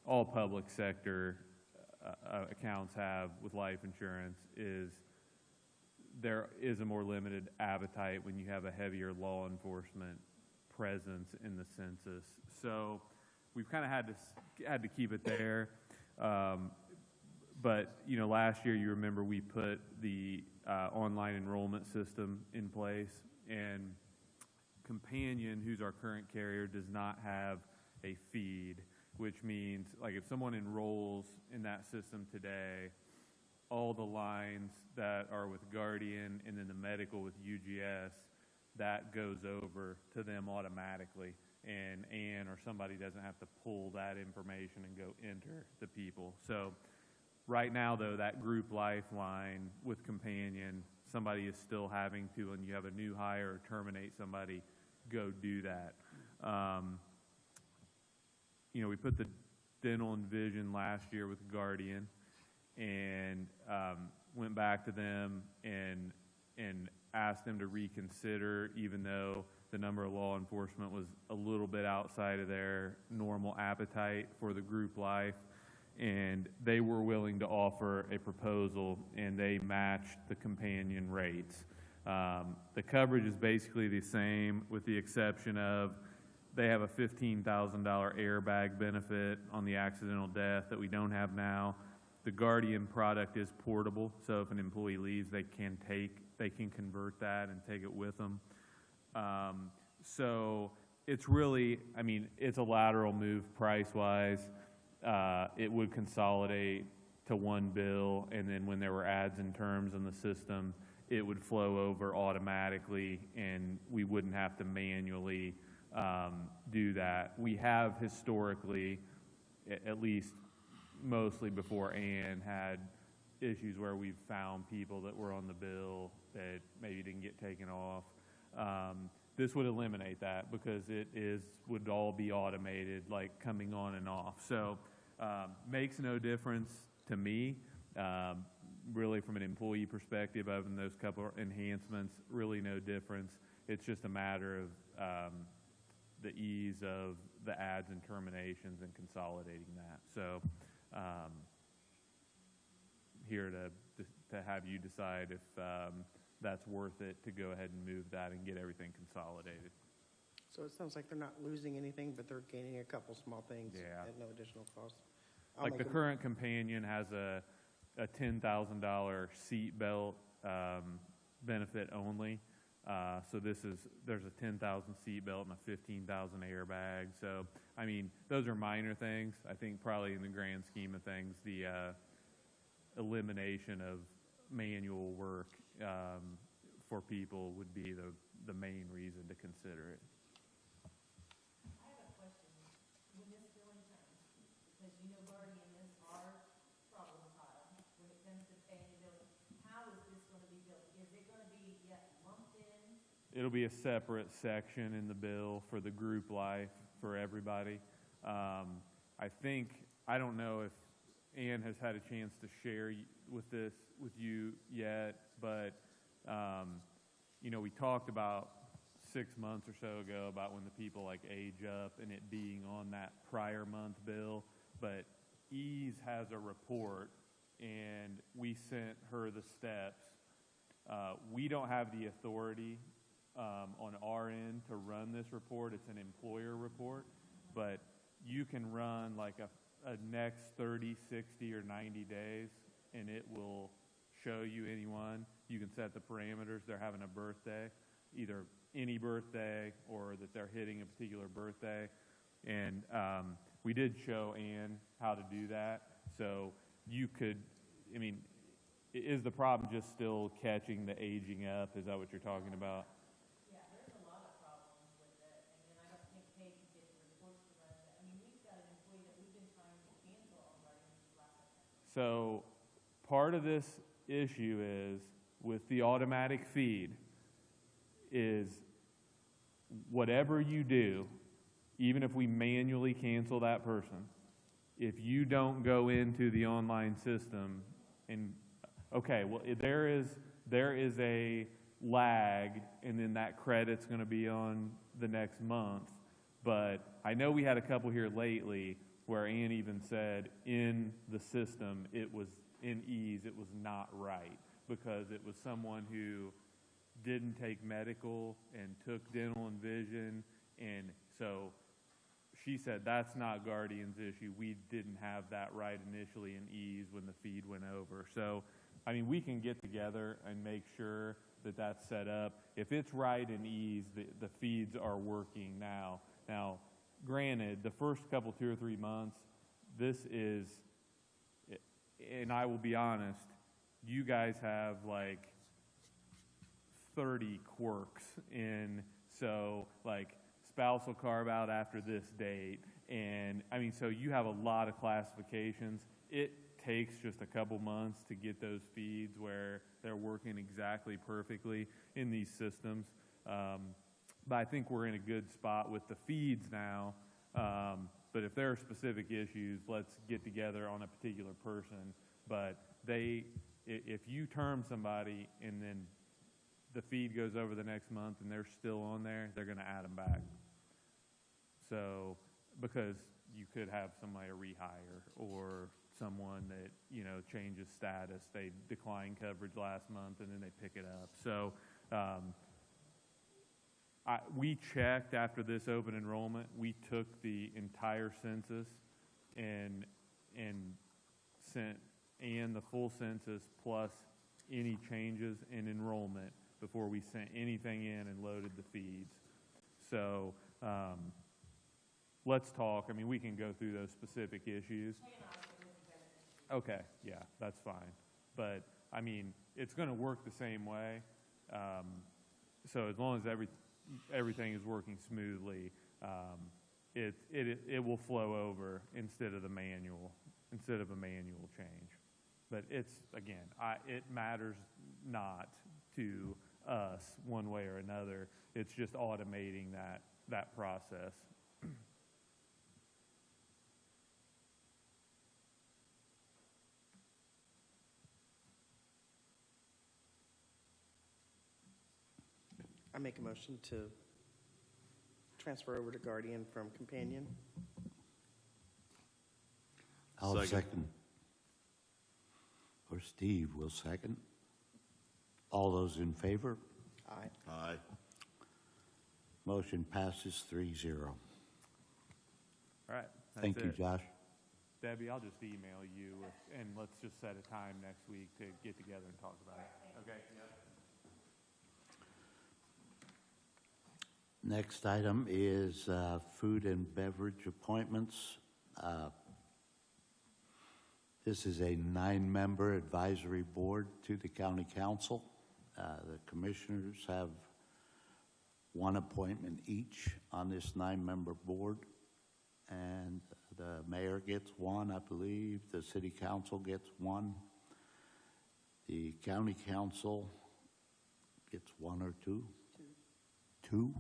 all public sector accounts have with life insurance is there is a more limited appetite when you have a heavier law enforcement presence in the census. So we've kind of had to keep it there. But, you know, last year, you remember we put the online enrollment system in place, and Companion, who's our current carrier, does not have a feed, which means, like, if someone enrolls in that system today, all the lines that are with Guardian and then the medical with UGS, that goes over to them automatically, and Ann or somebody doesn't have to pull that information and go enter the people. So right now, though, that group lifeline with Companion, somebody is still having to, and you have a new hire or terminate somebody, go do that. You know, we put the dental and vision last year with Guardian, and went back to them and asked them to reconsider, even though the number of law enforcement was a little bit outside of their normal appetite for the group life. And they were willing to offer a proposal, and they matched the Companion rates. The coverage is basically the same, with the exception of they have a $15,000 airbag benefit on the accidental death that we don't have now, The Guardian product is portable, so if an employee leaves, they can convert that and take it with them. So it's really, I mean, it's a lateral move price-wise. It would consolidate to one bill, and then when there were adds and terms in the system, it would flow over automatically, and we wouldn't have to manually do that. We have historically, at least mostly before Ann, had issues where we've found people that were on the bill that maybe didn't get taken off. This would eliminate that because would all be automated, like coming on and off. So makes no difference to me, really from an employee perspective, other than those couple of enhancements, really no difference. It's just a matter of the ease of the adds and terminations and consolidating that. So here to have you decide if that's worth it to go ahead and move that and get everything consolidated. So it sounds like they're not losing anything, but they're gaining a couple small things Yeah. at no additional cost. Like the current companion has a $10,000 seat belt benefit only. So there's a 10,000 seat belt and a 15,000 airbag. So, I mean, those are minor things. I think probably in the grand scheme of things, the elimination of manual work for people would be the main reason to consider it. I have a question. When this billing comes, because you know Guardian is our problem child when it comes to paying bills, how is this going to be billed? Is it going to be yet lumped in? It'll be a separate section in the bill for the group life for everybody. I don't know if Ann has had a chance to share with you yet, but we talked about 6 months or so ago about when the people like age up and it being on that prior month bill, but Ease has a report and we sent her the steps. We don't have the authority on our end to run this report. It's an employer report, but you can run like a next 30, 60, or 90 days, and it will show you anyone. You can set the parameters. They're having a birthday, either any birthday or that they're hitting a particular birthday. And we did show Ann how to do that. So you could, is the problem just still catching the aging up? Is that what you're talking about? Yeah, there's a lot of problems with it, and then I don't think Kate can get the reports to run it. We've got an employee that we've been trying to cancel already since last September. So part of this issue is with the automatic feed is whatever you do, even if we manually cancel that person, if you don't go into the online system and, okay, well, there is a lag, and then that credit's going to be on the next month. But I know we had a couple here lately where Ann even said in the system, it was in Ease, it was not right because it was someone who didn't take medical and took dental and vision. And so she said that's not Guardian's issue. We didn't have that right initially in Ease when the feed went over. So, we can get together and make sure that that's set up. If it's right in Ease, the feeds are working now. Now, granted, the first couple, 2 or 3 months, this is, and I will be honest, you guys have like 30 quirks in, so like spousal carve out after this date. And so you have a lot of classifications. It takes just a couple months to get those feeds where they're working exactly perfectly in these systems. But I think we're in a good spot with the feeds now. But if there are specific issues, let's get together on a particular person. But if you term somebody and then the feed goes over the next month and they're still on there, they're going to add them back. So, because you could have somebody rehire or someone that, changes status. They declined coverage last month and then they pick it up. So, we checked after this open enrollment. We took the entire census and sent and the full census plus any changes in enrollment before we sent anything in and loaded the feeds. So let's talk. I mean, we can go through those specific issues. Okay, yeah, that's fine. But, I mean, it's going to work the same way. So as long as everything is working smoothly, it will flow over instead of a manual change. But it's, again, it matters not to us one way or another. It's just automating that process. I make a motion to transfer over to Guardian from Companion. I'll Second. second. Or Steve will second. All those in favor? Aye. Aye. Motion passes 3-0. All right. That's Thank you, it. Josh. Debbie, I'll just email you, and let's just set a time next week to get together and talk about it. Okay? Next item is food and beverage appointments. This is a 9-member advisory board to the county council. The commissioners have one appointment each on this 9-member board, and the mayor gets one, I believe. The city council gets one. The county council gets one or two? Two.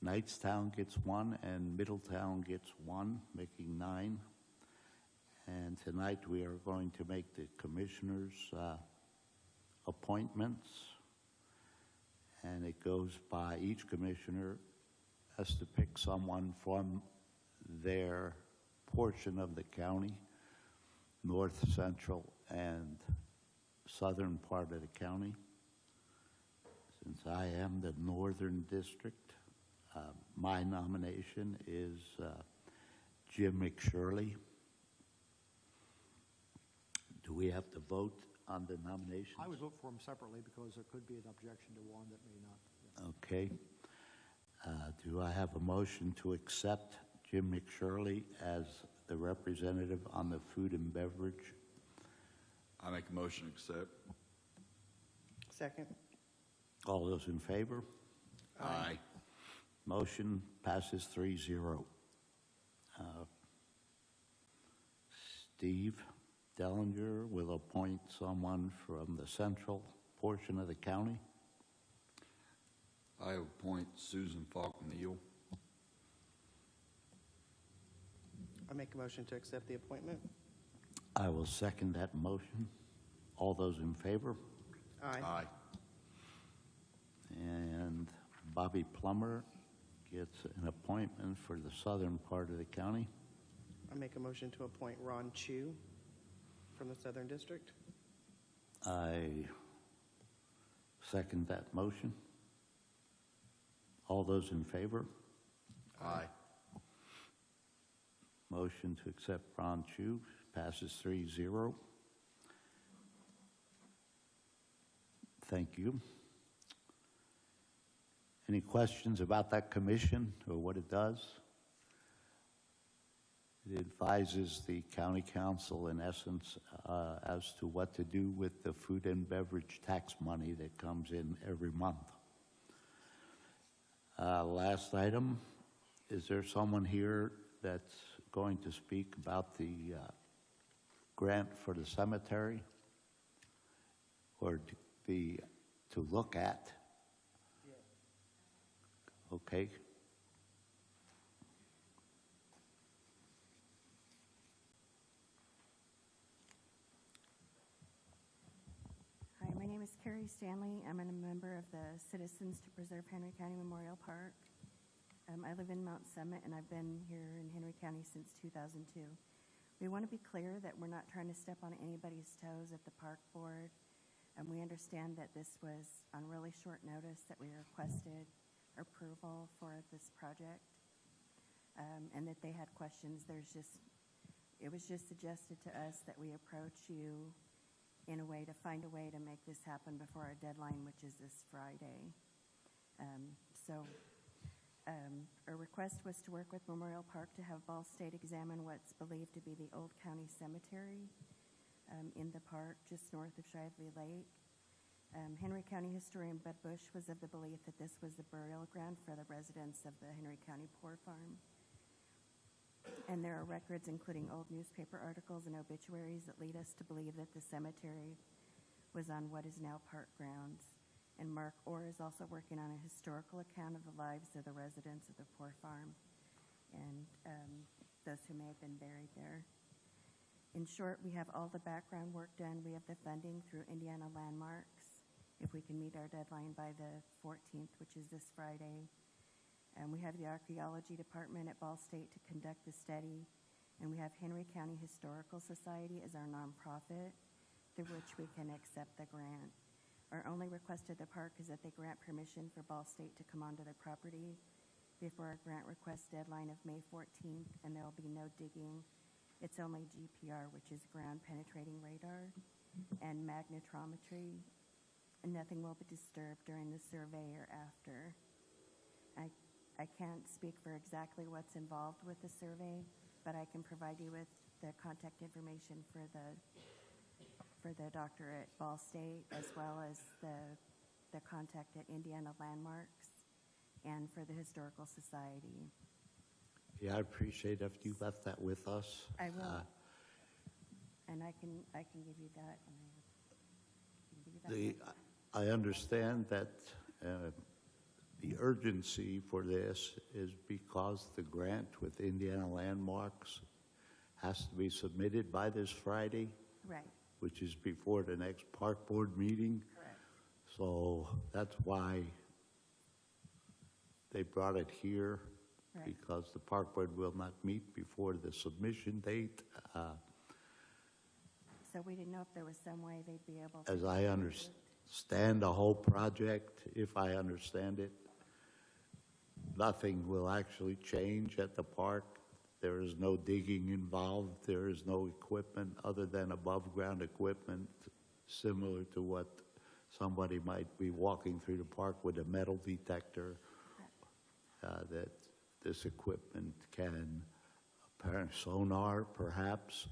Knightstown gets one, and Middletown gets one, making 9. And tonight we are going to make the commissioners' appointments. And it goes by, each commissioner has to pick someone from their portion of the county, north, central, and southern part of the county. Since I am the northern district, my nomination is Jim McShirley. Do we have to vote on the nominations? I would vote for them separately because there could be an objection to one that may not. Okay. Do I have a motion to accept Jim McShirley as the representative on the food and beverage? I make a motion to accept. Second. All those in favor? Aye. Motion passes 3-0. Steve Dellinger will appoint someone from the central portion of the county. I appoint Susan Falk Neal. I make a motion to accept the appointment. I will second that motion. All those in favor? Aye. And Bobby Plummer gets an appointment for the southern part of the county. I make a motion to appoint Ron Chu from the Southern District. I second that motion. All those in favor? Aye. Motion to accept Ron Chu passes 3-0. Thank you. Any questions about that commission or what it does? It advises the county council, in essence, as to what to do with the food and beverage tax money that comes in every month. Last item, is there someone here that's going to speak about the grant for the cemetery? Or to look at? Okay. Hi, my name is Carrie Stanley. I'm a member of the Citizens to Preserve Henry County Memorial Park. I live in Mount Summit, and I've been here in Henry County since 2002. We want to be clear that we're not trying to step on anybody's toes at the park board. We understand that this was on really short notice that we requested approval for this project, and that they had questions. It was just suggested to us that we approach you in a way to find a way to make this happen before our deadline, which is this Friday. Our request was to work with Memorial Park to have Ball State examine what's believed to be the Old County Cemetery in the park just north of Shively Lake. Henry County historian Bud Bush was of the belief that this was the burial ground for the residents of the Henry County Poor Farm. And there are records, including old newspaper articles and obituaries, that lead us to believe that the cemetery was on what is now park grounds. And Mark Orr is also working on a historical account of the lives of the residents of the Poor Farm and those who may have been buried there. In short, we have all the background work done. We have the funding through Indiana Landmarks, if we can meet our deadline by the 14th, which is this Friday. And we have the Archaeology Department at Ball State to conduct the study. And we have Henry County Historical Society as our nonprofit, through which we can accept the grant. Our only request of the park is that they grant permission for Ball State to come onto their property before our grant request deadline of May 14th, and there will be no digging. It's only GPR, which is ground penetrating radar, and magnetometry, and nothing will be disturbed during the survey or after. I can't speak for exactly what's involved with the survey, but I can provide you with the contact information for the doctor at Ball State, as well as the contact at Indiana Landmarks and for the Historical Society. Yeah, I appreciate if you left that with us. I will. And I can give you that. I understand that the urgency for this is because the grant with Indiana Landmarks has to be submitted by this Friday, Right, which is before the next park board meeting. correct. So that's why they brought it here, Right. because the park board will not meet before the submission date. So we didn't know if there was some way they'd be able to. As I understand the whole project, if I understand it, nothing will actually change at the park. There is no digging involved. There is no equipment other than above-ground equipment, similar to what somebody might be walking through the park with a metal detector, that this equipment can, apparent sonar perhaps,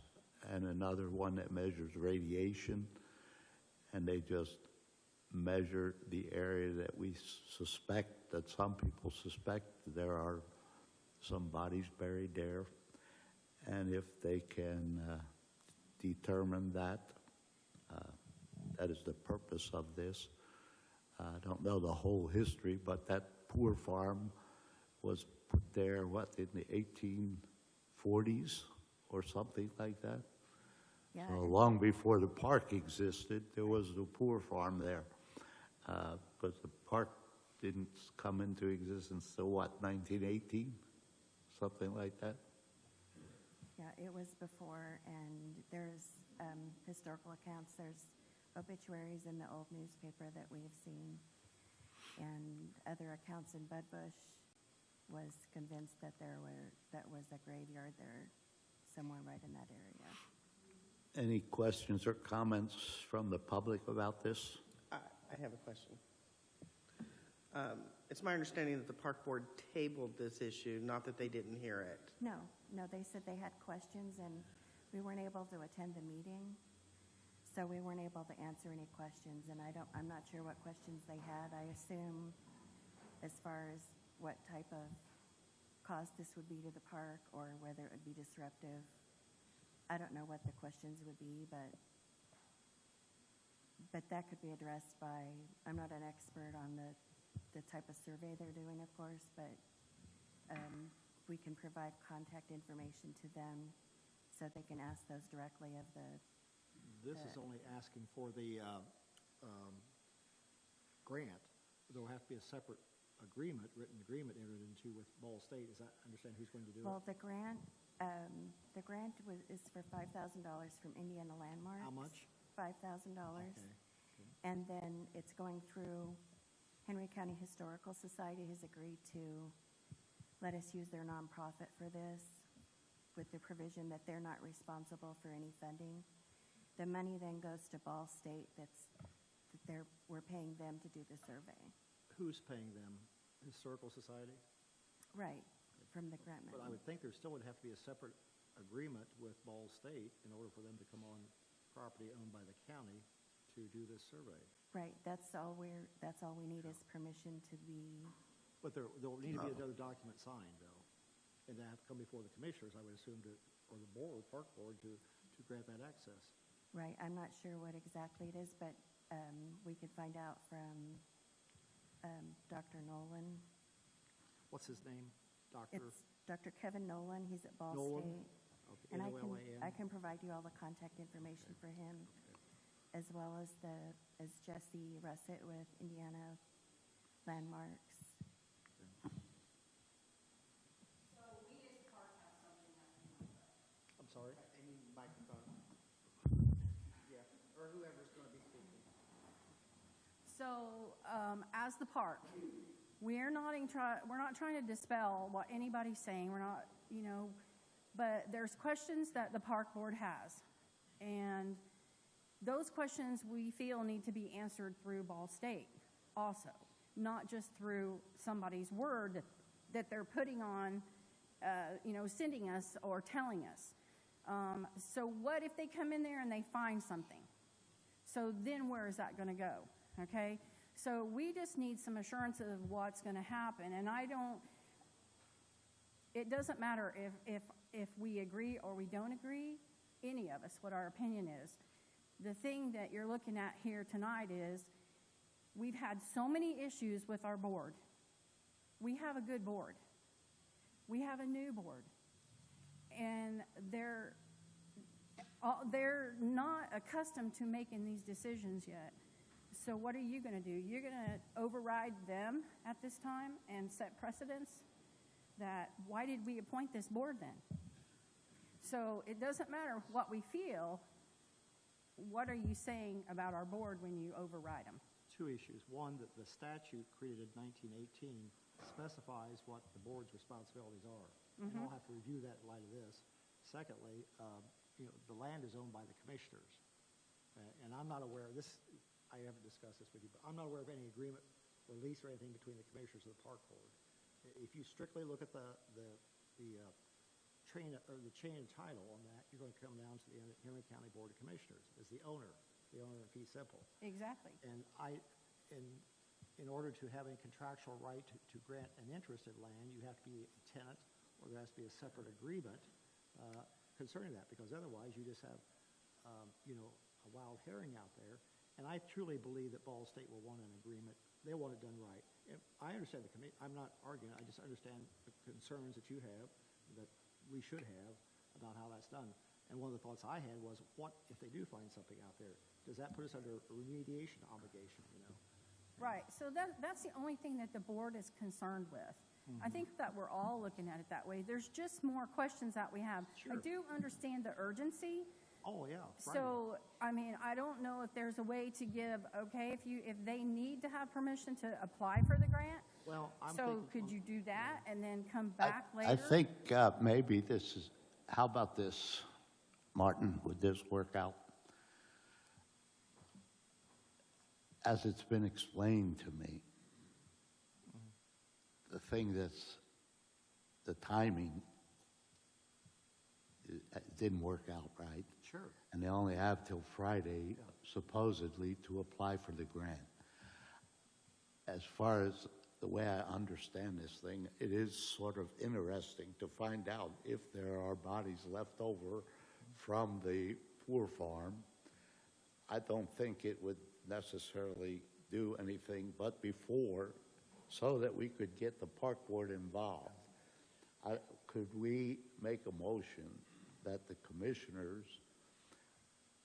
and another one that measures radiation, and they just measure the area that we suspect, that some people suspect there are some bodies buried there. And if they can determine that, that is the purpose of this. I don't know the whole history, but that Poor Farm was put there, what, in the 1840s or something like that? Yeah, So long before the park existed, there was a Poor Farm there. But the park didn't come into existence till what, 1918? Something like that? yeah, it was before, and there's historical accounts, there's obituaries in the old newspaper that we have seen, and other accounts in Bud Bush was convinced that that was a graveyard there somewhere right in that area. Any questions or comments from the public about this? I have a question. It's my understanding that the park board tabled this issue, not that they didn't hear it. No, they said they had questions, and we weren't able to attend the meeting, so we weren't able to answer any questions, and I'm not sure what questions they had. I assume as far as what type of cost this would be to the park or whether it would be disruptive. I don't know what the questions would be, but that could be addressed by, I'm not an expert on the type of survey they're doing, of course, but we can provide contact information to them so they can ask those directly of the. This is only asking for the grant. There'll have to be a separate written agreement entered into with Ball State. Is that, understand who's going to do it? Well, the grant is for $5,000 from Indiana Landmarks. How much? $5,000. Okay. And then it's going through, Henry County Historical Society has agreed to let us use their nonprofit for this, with the provision that they're not responsible for any funding. The money then goes to Ball State we're paying them to do the survey. Who's paying them? Historical Society? Right, from the grant But I money. would think there still would have to be a separate agreement with Ball State in order for them to come on property owned by the county to do this survey. Right, that's all we need is permission to be, But there'll need to be another document signed, though. And they have to come before the commissioners, I would assume, or the board, park board, to grant that access. right, I'm not sure what exactly it is, but we could find out from Dr. Nolan. What's his name? Doctor? It's Dr. Kevin Nolan, he's at Ball Nolan? State. Okay, And N-O-L-A-N? I can provide you all the contact information for him, as well as Jesse Russett with Indiana Landmarks. I'm sorry? I mean microphone. Yeah, or whoever's going to be speaking. So, as the park, we're not trying to dispel what anybody's saying. We're not, but there's questions that the park board has. And those questions we feel need to be answered through Ball State also, not just through somebody's word that they're putting on, sending us or telling us. So what if they come in there and they find something? So then where is that going to go? Okay? So we just need some assurance of what's going to happen. And it doesn't matter if we agree or we don't agree, any of us, what our opinion is. The thing that you're looking at here tonight is we've had so many issues with our board. We have a good board. We have a new board. And they're not accustomed to making these decisions yet. So what are you going to do? You're going to override them at this time and set precedents? Why did we appoint this board then? So it doesn't matter what we feel. What are you saying about our board when you override them? Two issues. One, that the statute created in 1918 specifies what the board's responsibilities are. And I'll have to review that in light of this. Secondly, the land is owned by the commissioners. And I'm not aware of this, I haven't discussed this with you, but I'm not aware of any agreement or lease or anything between the commissioners and the park board. If you strictly look at the chain of title on that, you're going to come down to the Henry County Board of Commissioners as the owner in fee simple. Exactly. And in order to have a contractual right to grant an interest in land, you have to be a tenant, or there has to be a separate agreement concerning that, because otherwise you just have, a wild herring out there. And I truly believe that Ball State will want an agreement. They want it done right. And I understand I'm not arguing. I just understand the concerns that you have, that we should have, about how that's done. And one of the thoughts I had was, what if they do find something out there? Does that put us under a remediation obligation, Right. So that's the only thing that the board is concerned with. I think that we're all looking at it that way. There's just more questions that we have. Sure. I do understand the urgency. Oh, yeah. Right. So, I don't know if there's a way to give, if they need to have permission to apply for the grant. Well, I'm So thinking, could you do that and then come back later? I think maybe how about this, Martin, would this work out? As it's been explained to me, the thing the timing didn't work out right. sure. And they only have till Friday, supposedly, to apply for the grant. As far as the way I understand this thing, it is sort of interesting to find out if there are bodies left over from the poor farm. I don't think it would necessarily do anything but before, so that we could get the park board involved. Could we make a motion that the commissioners,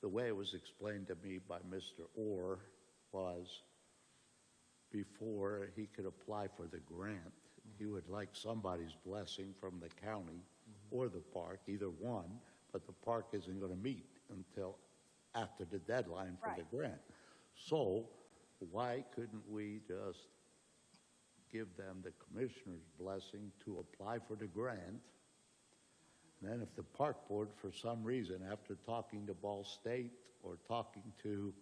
the way it was explained to me by Mr. Orr, was before he could apply for the grant, he would like somebody's blessing from the county or the park, either one, but the park isn't going to meet until after the deadline for the grant. So why couldn't we just give them the commissioner's blessing to apply for the grant? And then if the park board, for some reason, after talking to Ball State or talking to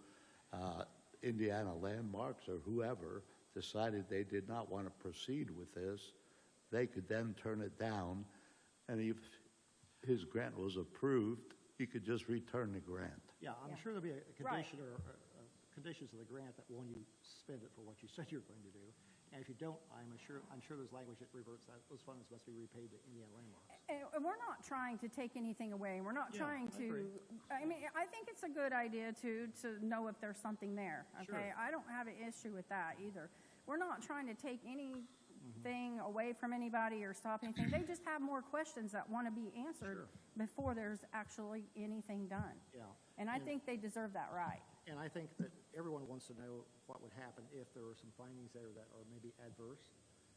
Indiana Landmarks or whoever, decided they did not want to proceed with this, they could then turn it down, and if his grant was approved, he could just return the grant. Yeah, I'm Yeah. sure there'll be a Right. condition or conditions of the grant that when you spend it for what you said you're going to do. And if you don't, I'm sure there's language that reverts that those funds must be repaid to Indiana Landmarks. And we're not trying to take anything away. We're not Yeah, trying I agree. to, I mean, I think it's a good idea to know if there's something there, okay? Sure. I don't have an issue with that either. We're not trying to take anything away from anybody or stop anything. They just have more questions that want to be answered Sure. before there's actually anything done. Yeah. And I think they deserve that right. And I think that everyone wants to know what would happen if there were some findings there that are maybe adverse.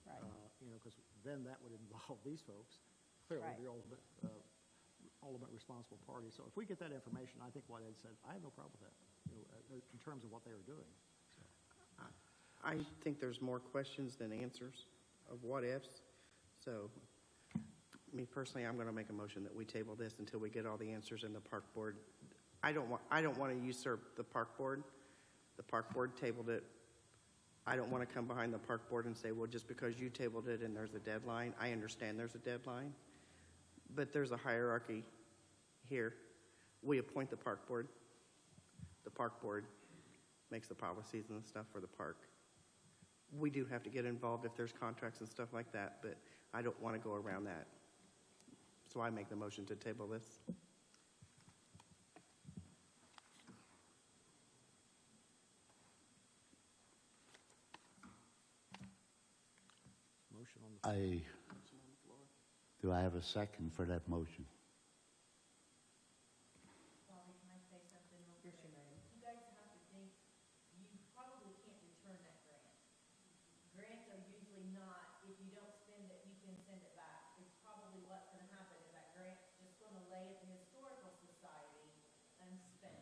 Right. You know, because then that would involve these folks, clearly Right. the ultimate responsible party. So if we get that information, I think what Ed said, I have no problem with that, you know, in terms of what they are doing. I think there's more questions than answers of what ifs. So, me personally, I'm going to make a motion that we table this until we get all the answers in the park board. I don't want to usurp the park board. The park board tabled it. I don't want to come behind the park board and say, well, just because you tabled it and there's a deadline, I understand there's a deadline, but there's a hierarchy here. We appoint the park board. The park board makes the policies and stuff for the park. We do have to get involved if there's contracts and stuff like that, but I don't want to go around that. So I make the motion to table this. Motion on the Do I have a second for that motion? Molly, can I say something real quick? You guys have to think, you probably can't return that grant. Grants are usually not, if you don't spend it, you can send it back. It's probably what's gonna happen is that grant's just gonna lay at the Historical Society unspent.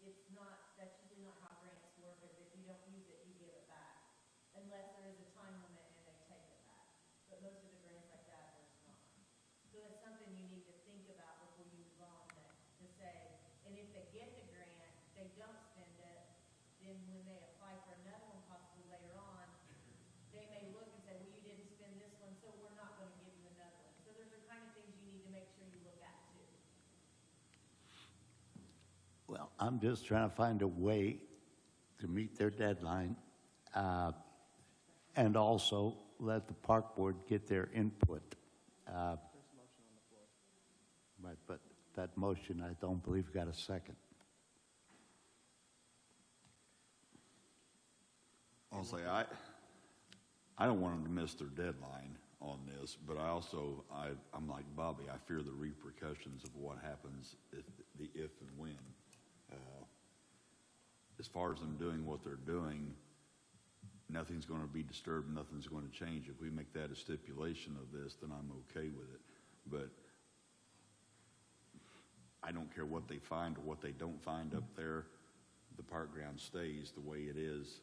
It's not, that's usually not how grants work, is if you don't use it, you give it back. Unless there is a time limit and they take it back. But most of the grants like that, there's not. So it's something you need to think about before you move on, that, to say, and if they get the grant, they don't spend it, then when they apply for another one possibly later on, they may look and say, well, you didn't spend this one, so we're not gonna give you another one. So those are kind of things you need to make sure you look at too. Well, I'm just trying to find a way to meet their deadline, and also let the park board get their input. Right, but that motion, I don't believe got a second. I'll say, I don't want them to miss their deadline on this, but I'm like Bobby, I fear the repercussions of what happens if and when. As far as them doing what they're doing, nothing's going to be disturbed, nothing's going to change. If we make that a stipulation of this, then I'm okay with it. But I don't care what they find or what they don't find up there. The park ground stays the way it is,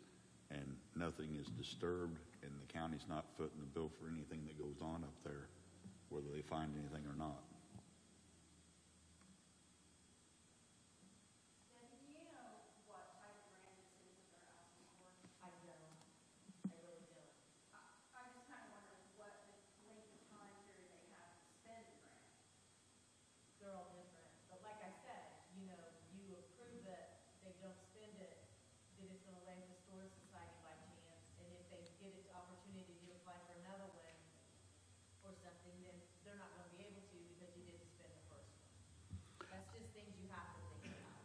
and nothing is disturbed, and the county's not footing the bill for anything that goes on up there, whether they find anything or not. I don't. I really don't. I just kind of wonder what length of time period they have to spend the grant. They're all different. But like I said, you know, you approve it, they don't spend it, then it's gonna lay with the Historic Society by chance. And if they get an opportunity to apply for another one or something, then they're not gonna be able to because you didn't spend the first one. That's just things you have to think about.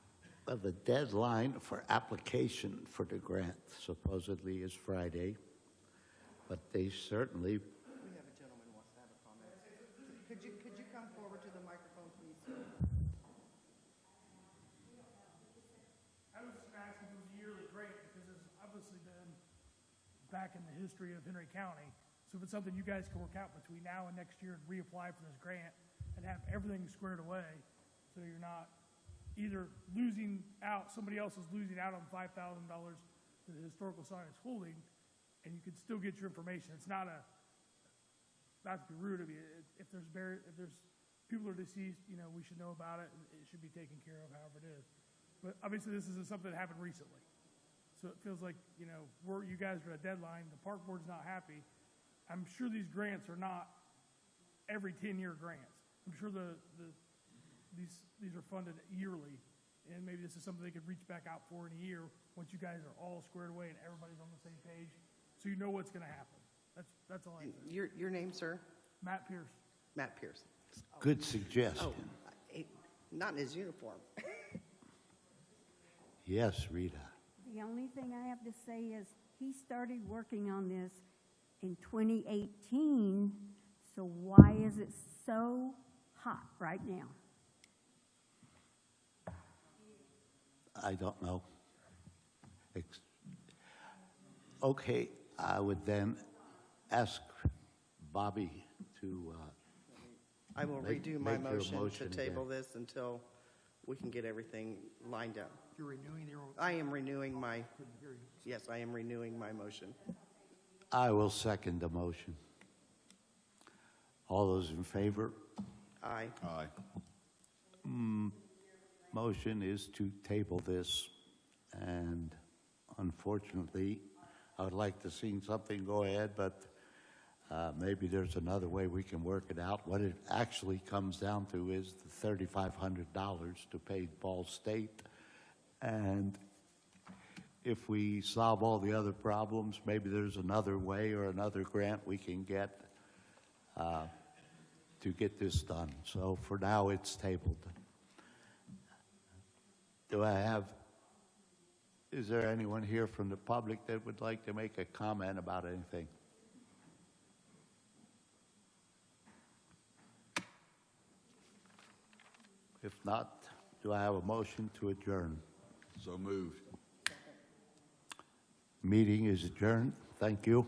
Well, the deadline for application for the grant supposedly is Friday, but they certainly, We have a gentleman who wants to have a comment. Could you come forward to the microphone, please? I was just asking if it was a yearly grant, because it's obviously been back in the history of Henry County. So if it's something you guys can work out between now and next year and reapply for this grant and have everything squared away, so you're not either losing out, somebody else is losing out on $5,000 that the Historical Society is holding, and you can still get your information. It's not a not to be rude of you, if there's people are deceased, you know, we should know about it, and it should be taken care of however it is. But obviously, this is something that happened recently. So it feels like, you know, you guys are at a deadline, the park board's not happy. I'm sure these grants are not every 10-year grants. I'm sure these are funded yearly, and maybe this is something they could reach back out for in a year once you guys are all squared away and everybody's on the same page, so you know what's going to happen. That's all I say. Your name, sir? Matt Pierce. Matt Pierce. Good suggestion. Not in his uniform. Yes, Rita. The only thing I have to say is he started working on this in 2018, so why is it so hot right now? I don't know. Okay, I would then ask Bobby to, I will Make- redo my make your motion to motion table again. this until we can get everything lined up. You're renewing your own. I am renewing my, yes, I am renewing my motion. I will second the motion. All those in favor? Aye. Aye. Motion is to table this, and unfortunately, I would like to see something go ahead, but maybe there's another way we can work it out. What it actually comes down to is the $3,500 to pay Ball State, and if we solve all the other problems, maybe there's another way or another grant we can get to get this done. So for now, it's tabled. Is there anyone here from the public that would like to make a comment about anything? If not, do I have a motion to adjourn? So moved. Meeting is adjourned. Thank you.